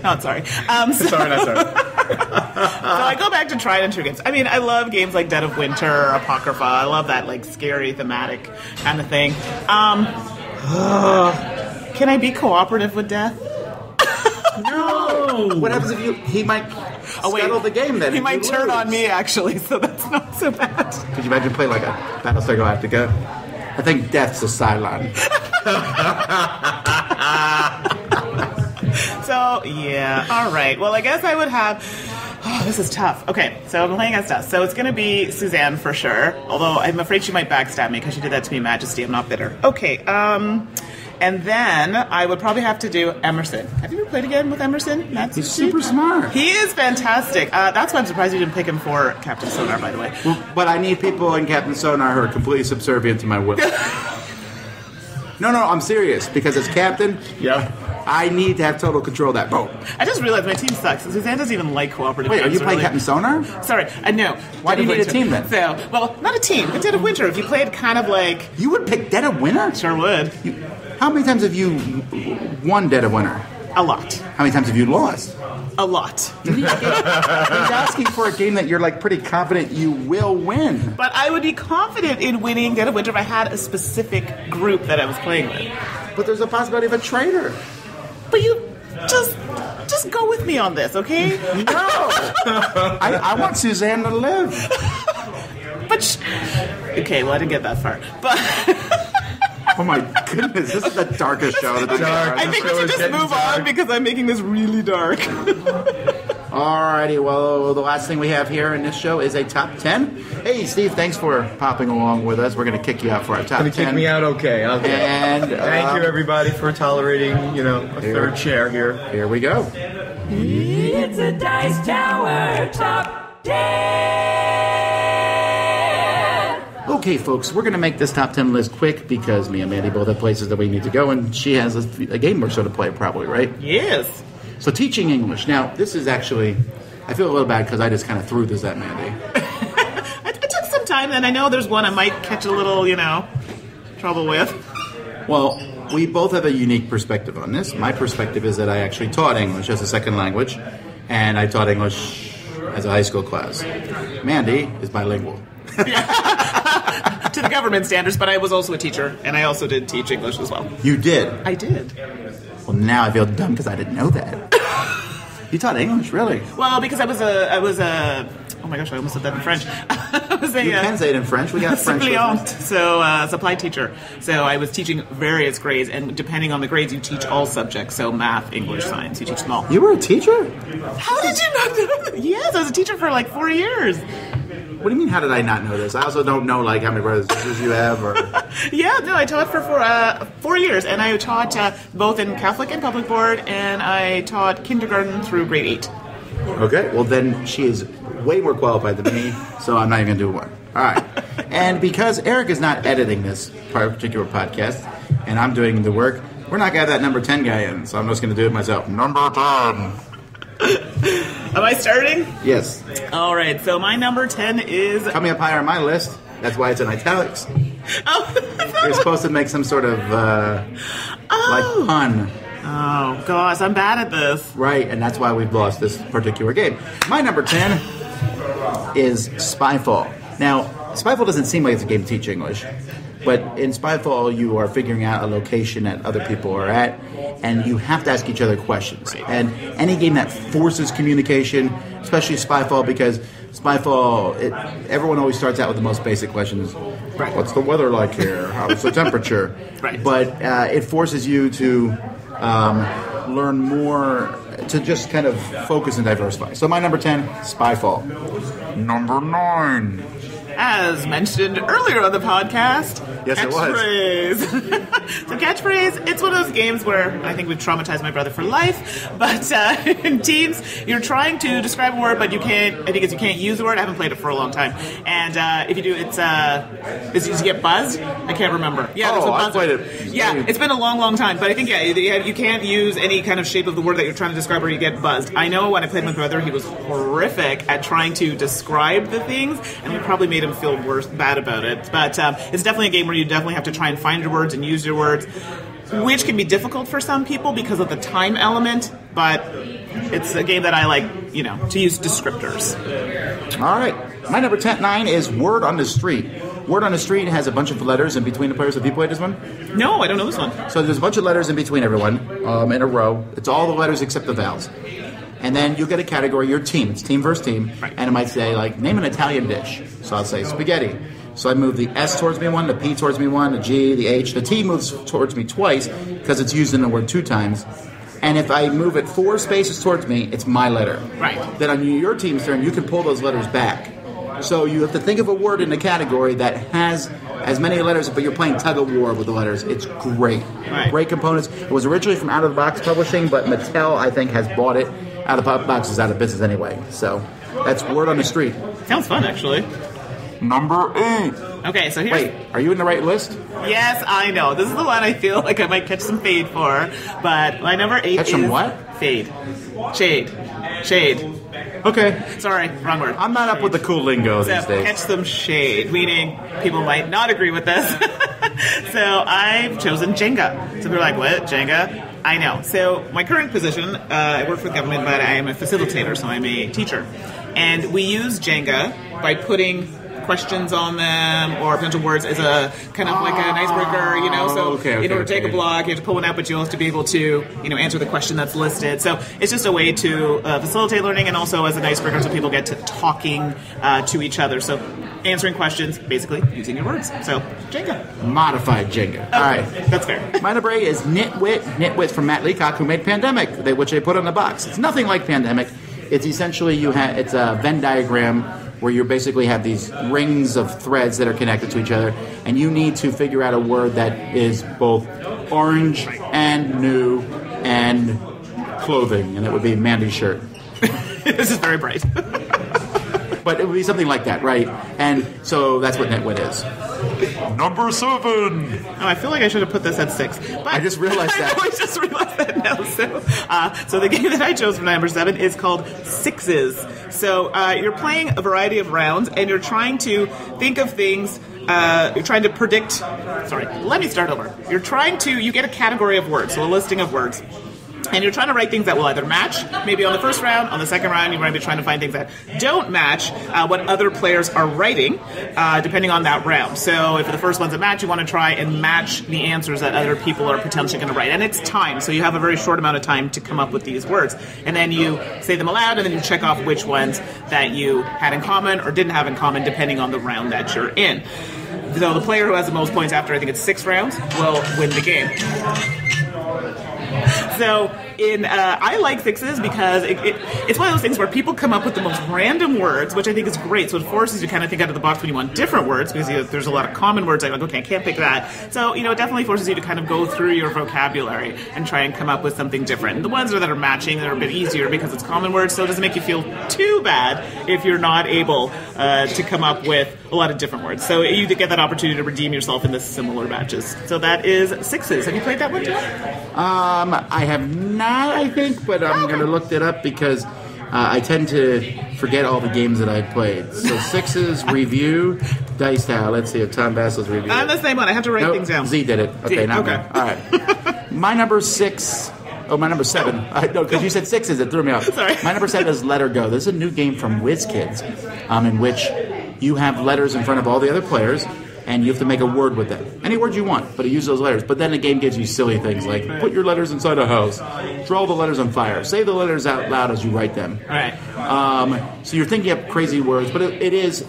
Not sorry. Sorry, not sorry. So I go back to tried and true games. I mean, I love games like Dead of Winter, Apocrypha. I love that like scary thematic kind of thing. Can I be cooperative with Death? No. What happens if he might scuttle the game then? He if might you turn lose? on me actually, so that's not so bad. Could you imagine play like a Battlestar Galactica? I think Death's a Cylon. So, yeah. All right. Well, I guess I would have... Oh, this is tough. Okay, so I'm playing against Death. So it's going to be Suzanne for sure. Although I'm afraid she might backstab me because she did that to me, Majesty. I'm not bitter. Okay, and then I would probably have to do Emerson. Have you ever played again with Emerson? He's super smart. He is fantastic. That's why I'm surprised you didn't pick him for Captain Sonar, by the way. Well, but I need people in Captain Sonar who are completely subservient to my will. No, I'm serious. Because as captain, I need to have total control of that boat. I just realized my team sucks. Suzanne doesn't even like cooperative Wait, are games, you playing really. Captain Sonar? Sorry, I know. Why do you need a team then? So, well, not a team, but Dead of Winter. If you played kind of like... You would pick Dead of Winter? Sure would. How many times have you won Dead of Winter? A lot. How many times have you lost? A lot. He's asking for a game that you're like pretty confident you will win. But I would be confident in winning Dead of Winter if I had a specific group that I was playing with. But there's a possibility of a traitor. But you just go with me on this, okay? No! I want Suzanne to live. But okay, well I didn't get that far. But oh my goodness, this is the darkest show of the day. I think we should just move on because I'm making this really dark. Alrighty, well, the last thing we have here in this show is a top 10. Hey, Steve, thanks for popping along with us. We're going to kick you out for our top 10. Kick me out, okay. And thank you, everybody, for tolerating, a third chair here. Here we go. It's a Dice Tower Top 10. Okay, folks, we're going to make this top 10 list quick because me and Mandy both have places that we need to go, and she has a game or so to play, probably, right? Yes. So teaching English. Now, this is actually, I feel a little bad because I just kind of threw this at Mandy. I took some time, and I know there's one I might catch a little, trouble with. Well, we both have a unique perspective on this. My perspective is that I actually taught English as a second language, and I taught English as a high school class. Mandy is bilingual. To the government standards, but I was also a teacher, and I also did teach English as well. You did? I did. Well, now I feel dumb because I didn't know that. You taught English, really? Well, because I was a oh my gosh, I almost said that in French. I was you can say it in French. We got French. Suppliant, so supply teacher. So I was teaching various grades, and depending on the grades, you teach all subjects. So math, English, science, you teach them all. You were a teacher? How did you not know that? Yes, I was a teacher for like 4 years. What do you mean, how did I not know this? I also don't know, how many brothers and sisters you have, or... Yeah, no, I taught for 4 years, and I taught both in Catholic and public board, and I taught kindergarten through grade 8. Okay, well then she is way more qualified than me, so I'm not even going to do one. All right. And because Eric is not editing this particular podcast, and I'm doing the work, we're not going to have that number 10 guy in, so I'm just going to do it myself. Number 10. Am I starting? Yes. All right, so my number 10 is... Coming up higher on my list. That's why it's in italics. Oh, You're supposed to make some sort of, pun. Oh, gosh, I'm bad at this. Right, and that's why we've lost this particular game. My number 10 is Spyfall. Now, Spyfall doesn't seem like it's a game to teach English, but in Spyfall, you are figuring out a location that other people are at, and you have to ask each other questions. Right. And any game that forces communication, especially Spyfall, because Spyfall, everyone always starts out with the most basic questions. Right. What's the weather like here? How's the temperature? Right. But it forces you to learn more, to just kind of focus and diversify. So my number 10, Spyfall. Number 9. As mentioned earlier on the podcast, Yes, it was. Catchphrase. So Catchphrase, it's one of those games where I think we've traumatized my brother for life, but in Teams, you're trying to describe a word, but you can't use the word. I haven't played it for a long time. And if you do, it's you get buzzed? I can't remember. Yeah, there's a buzzer. I played it. Yeah, it's been a long, long time, but I think, you can't use any kind of shape of the word that you're trying to describe or you get buzzed. I know when I played with my brother, he was horrific at trying to describe the things, and we probably made him feel bad about it. But it's definitely a game where you definitely have to try and find your words and use your words, which can be difficult for some people because of the time element, but it's a game that I like, to use descriptors. All right. My number 9 is Word on the Street. Word on the Street has a bunch of letters in between the players. Have you played this one? No, I don't know this one. So there's a bunch of letters in between everyone in a row. It's all the letters except the vowels. And then you'll get a category, your team. It's team versus team. Right. And it might say, name an Italian dish. So I'll say spaghetti. So I move the S towards me one, the P towards me one, the G, the H. The T moves towards me twice because it's used in the word 2 times. And if I move it 4 spaces towards me, it's my letter. Right. Then on your team's turn, you can pull those letters back. So you have to think of a word in the category that has as many letters, but you're playing tug-of-war with the letters. It's great. Right. Great components. It was originally from Out of the Box Publishing, but Mattel, I think, has bought it. Out of the Box is out of business anyway. So that's Word on the Street. Sounds fun, actually. Number 8. Okay, so here's... Wait, are you in the right list? Yes, I know. This is the one I feel like I might catch some fade for, but my number 8 Catch is... some what? Fade. Shade. Okay. Sorry, wrong word. I'm not up with the cool lingo these days. Catch some shade, meaning people might not agree with this. So I've chosen Jenga. So they're like, what? Jenga? I know. So my current position, I work for the government, but I am a facilitator, so I'm a teacher. And we use Jenga by putting questions on them or potential words as a kind of like an icebreaker, you know. So in order to take a block, you have to pull one out, but you also have to be able to, you know, answer the question that's listed. So it's just a way to facilitate learning, and also as an icebreaker, so people get to talking to each other. So answering questions, basically using your words. So Jenga, modified Jenga. All right, that's fair. My number 8 is Nitwit. Nitwit's from Matt Leacock, who made Pandemic, which they put on the box. It's nothing like Pandemic. It's essentially it's a Venn diagram where you basically have these rings of threads that are connected to each other, and you need to figure out a word that is both orange and new and clothing, and it would be Mandi's shirt. This is very bright. But it would be something like that, right? And so that's what Nitwit is. Number 7. Oh, I feel like I should have put this at 6. But I just realized that. I just realized that now. So the game that I chose for number 7 is called Sixes. So you're playing a variety of rounds, and you're trying to think of things. You're trying to predict. Sorry, let me start over. You get a category of words, so a listing of words. And you're trying to write things that will either match, maybe on the first round, on the second round, you might be trying to find things that don't match what other players are writing, depending on that round. So if the first one's a match, you want to try and match the answers that other people are potentially going to write. And it's time, so you have a very short amount of time to come up with these words. And then you say them aloud, and then you check off which ones that you had in common or didn't have in common, depending on the round that you're in. So the player who has the most points after, I think it's 6 rounds, will win the game. So I like Sixes because it's one of those things where people come up with the most random words, which I think is great. So it forces you to kind of think out of the box when you want different words, because there's a lot of common words. Like, okay, I can't pick that. So, it definitely forces you to kind of go through your vocabulary and try and come up with something different. And the ones that are matching, they're a bit easier because it's common words, so it doesn't make you feel too bad if you're not able to come up with a lot of different words. So you get that opportunity to redeem yourself in the similar matches. So that is Sixes. Have you played that one, too? I have not, I think, but I'm going to look that up because I tend to forget all the games that I played. So Sixes, review, Dice Tower. Let's see if Tom Bassel's review. I'm the same one. I have to write things down. Z did it. Okay, now okay. All right. My number 6. Oh, my number 7. No, because you said Sixes, it threw me off. Sorry. My number 7 is Let Her Go. This is a new game from WizKids, in which you have letters in front of all the other players, and you have to make a word with them. Any word you want, but use those letters. But then the game gives you silly things like put your letters inside a house, draw the letters on fire, say the letters out loud as you write them. Right. So you're thinking up crazy words, but it's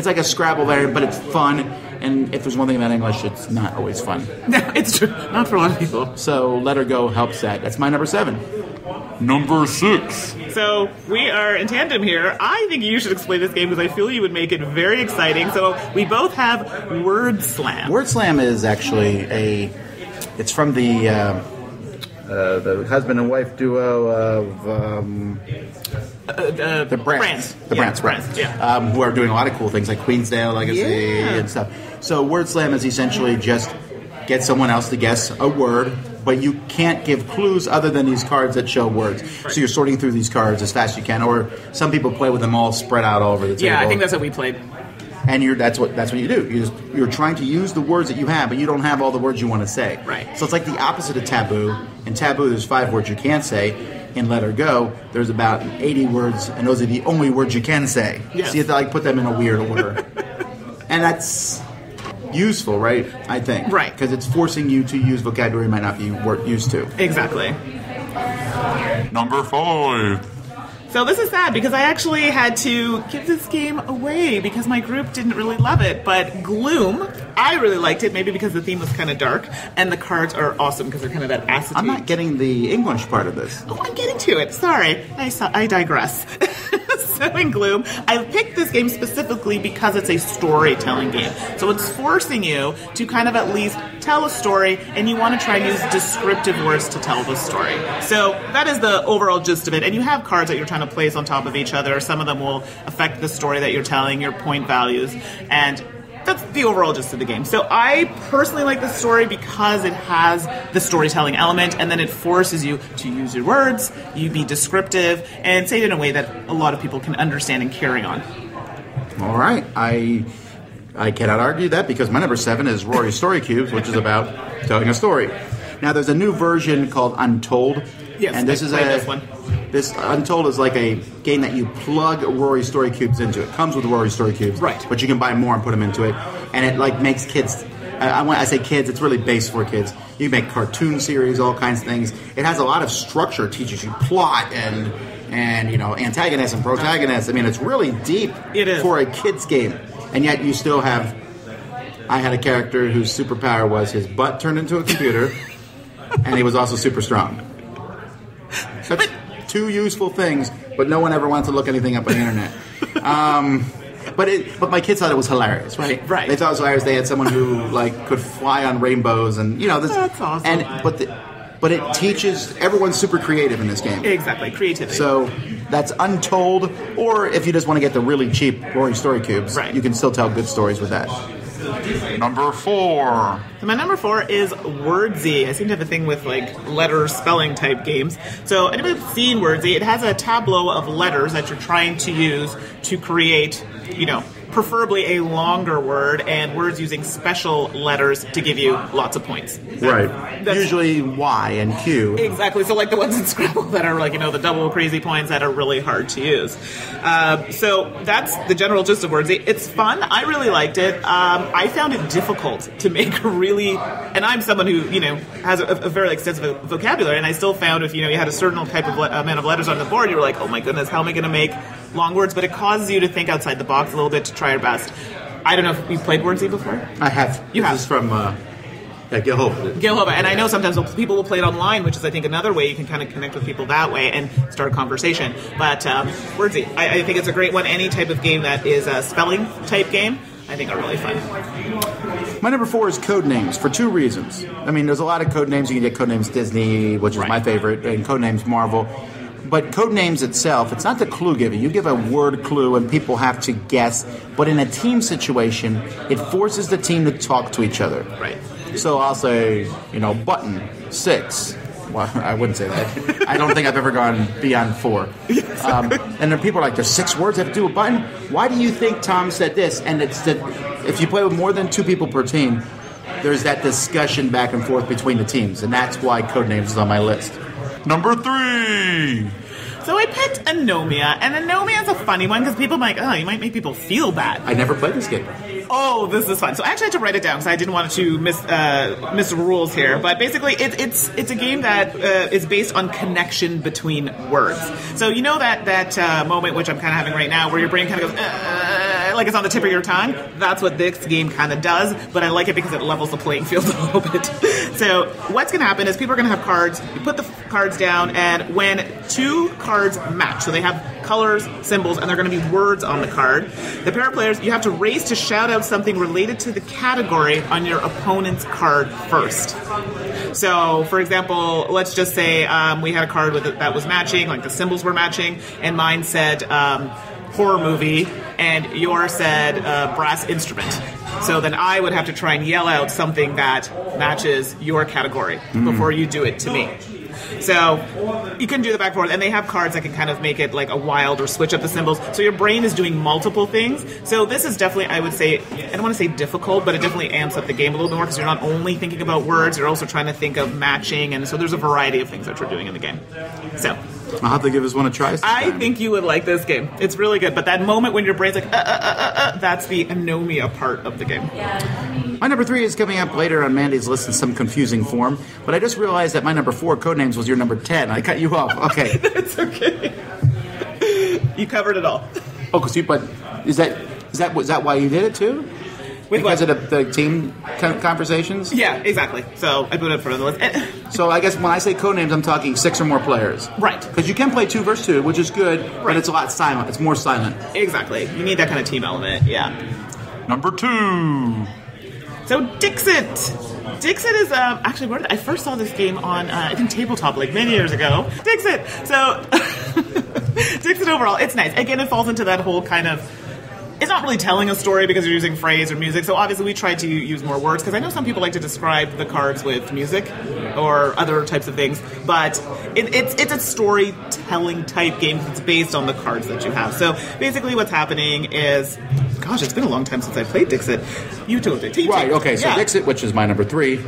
like a Scrabble variant, but it's fun. And if there's one thing about English, it's not always fun. No, it's true. Not for a lot of people. So Let Her Go helps that. That's my number 7. Number 6. So we are in tandem here. I think you should explain this game because I feel you would make it very exciting. So we both have Word Slam. Word Slam is actually it's from the husband and wife duo of the Brants. The Brants, right. Yeah. Who are doing a lot of cool things like Queensdale Legacy and stuff. So Word Slam is essentially just get someone else to guess a word, but you can't give clues other than these cards that show words. Right. So you're sorting through these cards as fast as you can, or some people play with them all spread out all over the table. Yeah, I think that's what we played. And that's what you do. You're trying to use the words that you have, but you don't have all the words you want to say. Right. So it's like the opposite of Taboo. In Taboo, there's 5 words you can't say. In Let Her Go, there's about 80 words, and those are the only words you can say. Yes. So you have to put them in a weird order. And that's useful, right? I think. Right. Because it's forcing you to use vocabulary you might not be used to. Exactly. Number 5. So this is sad because I actually had to give this game away because my group didn't really love it. But Gloom, I really liked it, maybe because the theme was kind of dark, and the cards are awesome because they're kind of that acetate. I'm not getting the English part of this. Oh, I'm getting to it. Sorry. I digress. So in Gloom, I picked this game specifically because it's a storytelling game. So it's forcing you to kind of at least tell a story, and you want to try and use descriptive words to tell the story. So that is the overall gist of it. And you have cards that you're trying to place on top of each other. Some of them will affect the story that you're telling, your point values, and that's the overall gist of the game. So I personally like the story because it has the storytelling element, and then it forces you to use your words, you be descriptive, and say it in a way that a lot of people can understand and carry on. All right. I cannot argue that because my number 7 is Rory's Story Cubes, which is about telling a story. Now, there's a new version called Untold. Yes, and this I is played this one. This Untold is like a game that you plug Rory Story Cubes into. It comes with Rory Story Cubes. Right. But you can buy more and put them into it. And it like makes kids... I say kids, it's really based for kids. You make cartoon series, all kinds of things. It has a lot of structure. It teaches you plot and antagonists and protagonists. I mean, it's really deep for a kid's game. And yet you still have... I had a character whose superpower was his butt turned into a computer, and he was also super strong. Such two useful things, but no one ever wants to look anything up on the internet. But my kids thought it was hilarious, right? Right. They thought it was hilarious. They had someone who could fly on rainbows, and this. That's awesome. But it teaches everyone's super creative in this game. Exactly, creativity. So that's Untold, or if you just want to get the really cheap Rory Story Cubes, you can still tell good stories with that. Number 4. So my number 4 is Wordsy. I seem to have a thing with letter spelling type games. So anybody that's seen Wordsy, it has a tableau of letters that you're trying to use to create, preferably a longer word, and words using special letters to give you lots of points. Right. Usually Y and Q. Exactly. So like the ones in Scrabble that are the double crazy points that are really hard to use. So that's the general gist of Wordsy. It's fun. I really liked it. I found it difficult to make and I'm someone who, has a very extensive vocabulary, and I still found if, you had a certain type of amount of letters on the board, you were like, oh my goodness, how am I going to make long words? But it causes you to think outside the box a little bit to try your best. I don't know if you've played Wordsy before? I have. This is from Gilhova. And I know sometimes people will play it online, which is, I think, another way you can kind of connect with people that way and start a conversation. But Wordsy, I think it's a great one. Any type of game that is a spelling type game, I think are really fun. My number 4 is Codenames for 2 reasons. I mean, there's a lot of Codenames. You can get Codenames Disney, which is my favorite, and Codenames Marvel. But Codenames itself, it's not the clue giving. You give a word clue and people have to guess. But in a team situation, it forces the team to talk to each other. Right. So I'll say, button 6. Well, I wouldn't say that. I don't think I've ever gone beyond 4. And then people are like, there's 6 words that have to do with button? Why do you think Tom said this? And it's that if you play with more than 2 people per team, there's that discussion back and forth between the teams. And that's why Codenames is on my list. Number 3. So I picked Anomia, and Anomia is a funny one because people are like, oh, you might make people feel bad. I never played this game. Oh, this is fun. So I actually had to write it down because I didn't want to miss the rules here. But basically, it's a game that is based on connection between words. So you know that moment which I'm kind of having right now where your brain kind of goes, like it's on the tip of your tongue? That's what this game kind of does, but I like it because it levels the playing field a little bit. So what's going to happen is people are going to have cards. You put the cards down, and when 2 cards match, so they have colors, symbols, and they're going to be words on the card, the pair of players, you have to race to shout out something related to the category on your opponent's card first. So, for example, let's just say we had a card that was matching, like the symbols were matching, and mine said horror movie, and yours said brass instrument. So then I would have to try and yell out something that matches your category before you do it to me. So you can do the back and forth, and they have cards that can kind of make it like a wild or switch up the symbols. So your brain is doing multiple things. So this is definitely, I would say, I don't want to say difficult, but it definitely amps up the game a little bit more because you're not only thinking about words, you're also trying to think of matching, and so there's a variety of things that you're doing in the game. So I'll have to give this one a try. I think you would like this game. It's really good, but that moment when your brain's like, that's the anomia part of the game. My number 3 is coming up later on Mandy's list in some confusing form, but I just realized that my number 4, Codenames, was your number 10. I cut you off. Okay. It's okay. You covered it all. Oh, but is that why you did it too? Because of the team conversations? Yeah, exactly. So I put it for the list. So I guess when I say Codenames, I'm talking 6 or more players. Right. Because you can play 2 versus 2, which is good, but it's a lot silent. It's more silent. Exactly. You need that kind of team element, yeah. Number 2. So Dixit. Dixit is actually where I first saw this game on I think tabletop like many years ago. Dixit. So Dixit overall, it's nice. Again, it falls into that whole kind of. It's not really telling a story because you're using phrase or music. So obviously we try to use more words because I know some people like to describe the cards with music or other types of things. But it's a storytelling type game because it's based on the cards that you have. So basically what's happening is, gosh, it's been a long time since I played Dixit. You told it. Right, okay. So yeah. Dixit, which is my number 3,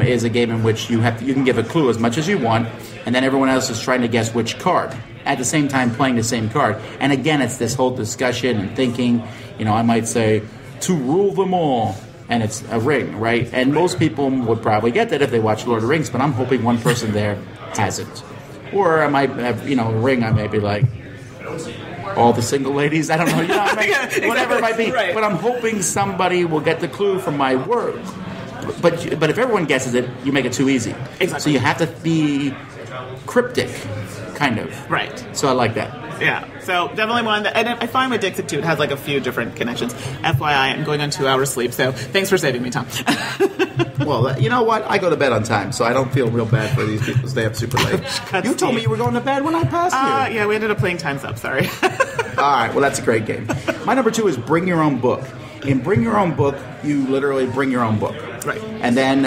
is a game in which you can give a clue as much as you want, and then everyone else is trying to guess which card at the same time playing the same card. And again, it's this whole discussion and thinking. I might say, to rule them all, and it's a ring, right? And most people would probably get that if they watch Lord of the Rings, but I'm hoping one person there hasn't. Or I might have, a ring, I may be like, all the single ladies, I don't know, whatever it might be. Right. But I'm hoping somebody will get the clue from my word. But if everyone guesses it, you make it too easy. Exactly. So you have to be cryptic, kind of. Right. So I like that. Yeah, so definitely one that, and I find with Dixit too, it has like a few different connections. FYI, I'm going on 2 hours sleep, so thanks for saving me, Tom. Well, you know what? I go to bed on time, so I don't feel real bad for these people stay up super late. You told me you were going to bed when I passed you. Yeah, we ended up playing Time's Up, sorry. All right, well, that's a great game. My number 2 is Bring Your Own Book. In Bring Your Own Book, you literally bring your own book. Right. And then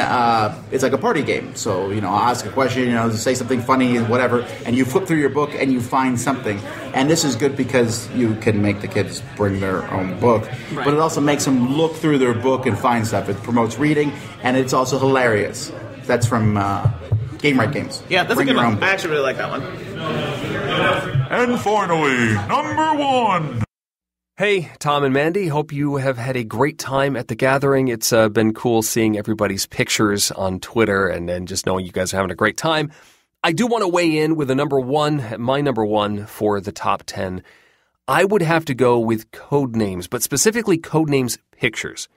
it's like a party game. So, I'll ask a question, say something funny, whatever, and you flip through your book and you find something. And this is good because you can make the kids bring their own book. Right. But it also makes them look through their book and find stuff. It promotes reading, and it's also hilarious. That's from Game Right Games. Yeah, that's bring a good one. Book. I actually really like that one. And finally, number 1. Hey, Tom and Mandi, hope you have had a great time at the gathering. It's been cool seeing everybody's pictures on Twitter and just knowing you guys are having a great time. I do want to weigh in with my number one for the top 10. I would have to go with Codenames, but specifically Codenames Pictures.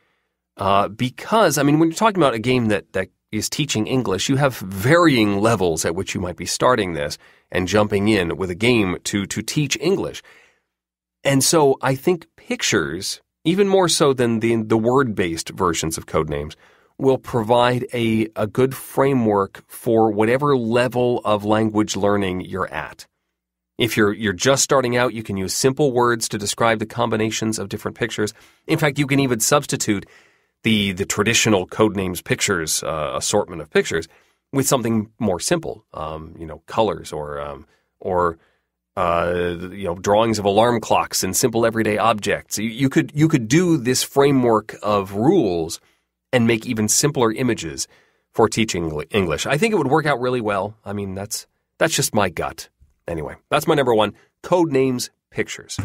Because, when you're talking about a game that is teaching English, you have varying levels at which you might be starting this and jumping in with a game to teach English. And so I think Pictures, even more so than the word-based versions of Codenames, will provide a good framework for whatever level of language learning you're at. If you're just starting out, you can use simple words to describe the combinations of different pictures. In fact, you can even substitute the traditional Codenames Pictures assortment of pictures with something more simple, colors or drawings of alarm clocks and simple everyday objects. You could do this framework of rules and make even simpler images for teaching English. I think it would work out really well. That's just my gut. Anyway, that's my number 1, Codenames Pictures.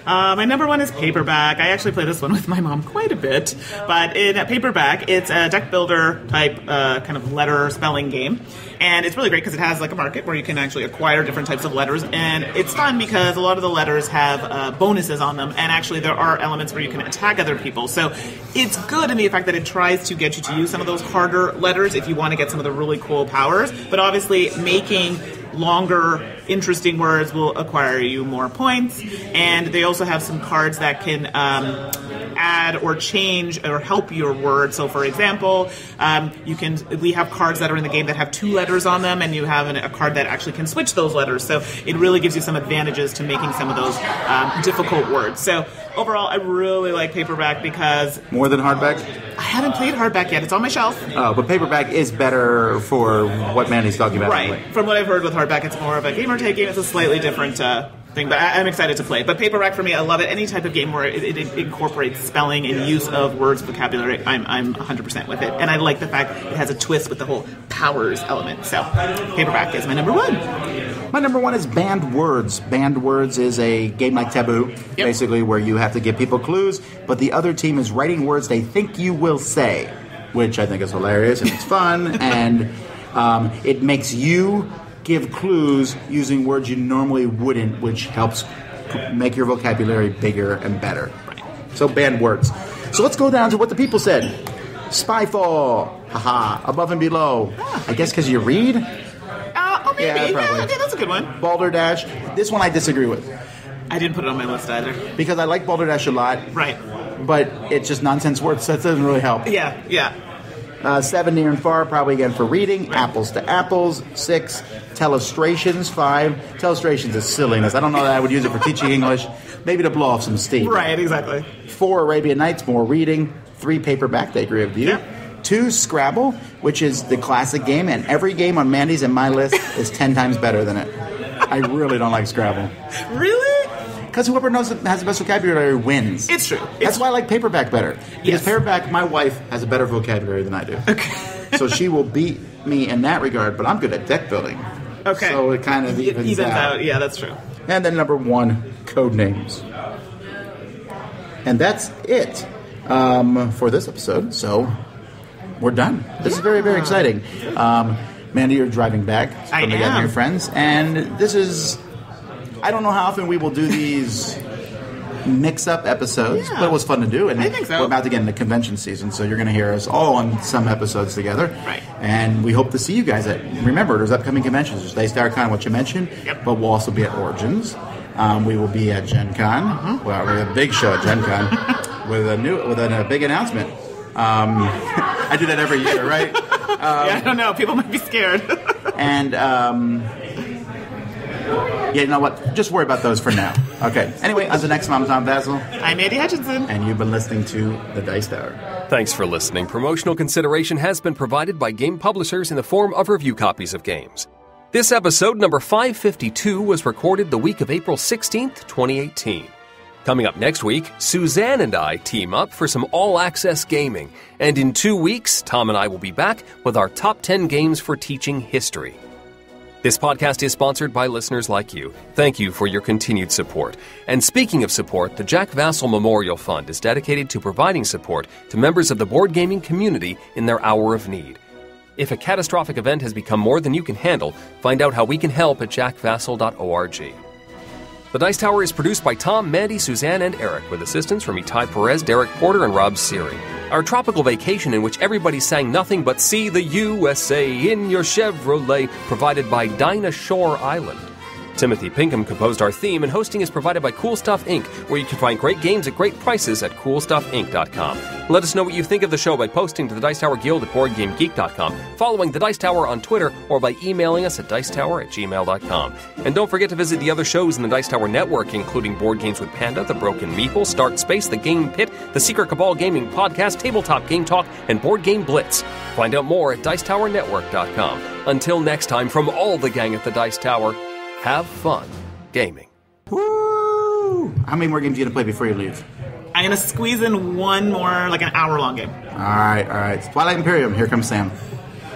My number 1 is Paperback. I actually play this one with my mom quite a bit. But in Paperback, it's a deck builder type kind of letter spelling game. And it's really great because it has like a market where you can actually acquire different types of letters. And it's fun because a lot of the letters have bonuses on them. And actually there are elements where you can attack other people. So it's good in the fact that it tries to get you to use some of those harder letters if you want to get some of the really cool powers. But obviously making longer, interesting words will acquire you more points. And they also have some cards that can add or change or help your word. So, for example, we have cards that are in the game that have 2 letters on them, and you have a card that actually can switch those letters. So it really gives you some advantages to making some of those difficult words. So overall, I really like Paperback because... More than Hardback? I haven't played Hardback yet. It's on my shelf. Oh, but Paperback is better for what Mandy's talking about. Right. From what I've heard with Hardback, it's more of a gamer take game. It's a slightly different thing, but I'm excited to play it. But Paperback, for me, I love it. Any type of game where it incorporates spelling and use of words, vocabulary, I'm 100% with it. And I like the fact it has a twist with the whole powers element. So Paperback is my number 1. My number 1 is Banned Words. Banned Words is a game like Taboo, basically, where you have to give people clues, but the other team is writing words they think you will say, which I think is hilarious and it's fun, and it makes you give clues using words you normally wouldn't, which helps make your vocabulary bigger and better. So Banned Words. So let's go down to what the people said. Spyfall, haha, Above and Below. I guess because you read? Maybe. Yeah, probably. Yeah, okay, that's a good one. Balderdash. This one I disagree with. I didn't put it on my list either. Because I like Balderdash a lot. Right. But it's just nonsense words, so that doesn't really help. Yeah. 7, Near and Far, probably again for reading. Right. Apples to Apples. 6, Telestrations. 5, Telestrations is silliness. I don't know that I would use it for teaching English. Maybe to blow off some steam. Right, exactly. 4, Arabian Nights, more reading. 3, Paperback, they agree with you. Yeah. 2, Scrabble, which is the classic game, and every game on Mandy's and my list is 10 times better than it. I really don't like Scrabble. Really? Because whoever has the best vocabulary wins. It's true. That's why I like Paperback better. Because Paperback, my wife has a better vocabulary than I do. Okay. So she will beat me in that regard, but I'm good at deck building. Okay. So it kind of evens out. Yeah, that's true. And then number 1, code names. And that's it for this episode. So we're done. This is very, very exciting. Mandi, you're driving back from the Gathering of Friends. And this is... I don't know how often we will do these mix-up episodes, but it was fun to do. And I think so. We're about to get into convention season, so you're going to hear us all on some episodes together. Right. And we hope to see you guys at... Remember, there's upcoming conventions. There's Dice Tower Con, what you mentioned, but we'll also be at Origins. We will be at Gen Con. Well, we have a big show at Gen Con with a big announcement. I do that every year, right? I don't know. People might be scared. And, yeah, you know what? Just worry about those for now. Okay. Anyway, until next time, I'm Tom Vassell. I'm Mandi Hutchinson. And you've been listening to The Dice Tower. Thanks for listening. Promotional consideration has been provided by game publishers in the form of review copies of games. This episode, number 552, was recorded the week of April 16th, 2018. Coming up next week, Suzanne and I team up for some all-access gaming. And in 2 weeks, Tom and I will be back with our top 10 games for teaching history. This podcast is sponsored by listeners like you. Thank you for your continued support. And speaking of support, the Jack Vassell Memorial Fund is dedicated to providing support to members of the board gaming community in their hour of need. If a catastrophic event has become more than you can handle, find out how we can help at jackvassell.org. The Dice Tower is produced by Tom, Mandi, Suzanne, and Eric, with assistance from Itai Perez, Derek Porter, and Rob Siri. Our tropical vacation, in which everybody sang nothing but "See the USA in your Chevrolet," provided by Duelasaur Island. Timothy Pinkham composed our theme, and hosting is provided by Cool Stuff Inc., where you can find great games at great prices at CoolStuffInc.com. Let us know what you think of the show by posting to the Dice Tower Guild at BoardGameGeek.com, following the Dice Tower on Twitter, or by emailing us at Dicetower@gmail.com. And don't forget to visit the other shows in the Dice Tower Network, including Board Games with Panda, The Broken Meeple, Start Space, The Game Pit, The Secret Cabal Gaming Podcast, Tabletop Game Talk, and Board Game Blitz. Find out more at Dicetowernetwork.com. Until next time, from all the gang at the Dice Tower, have fun gaming. Woo! How many more games are you going to play before you leave? I'm going to squeeze in one more, like an hour-long game. All right. Twilight Imperium. Here comes Sam.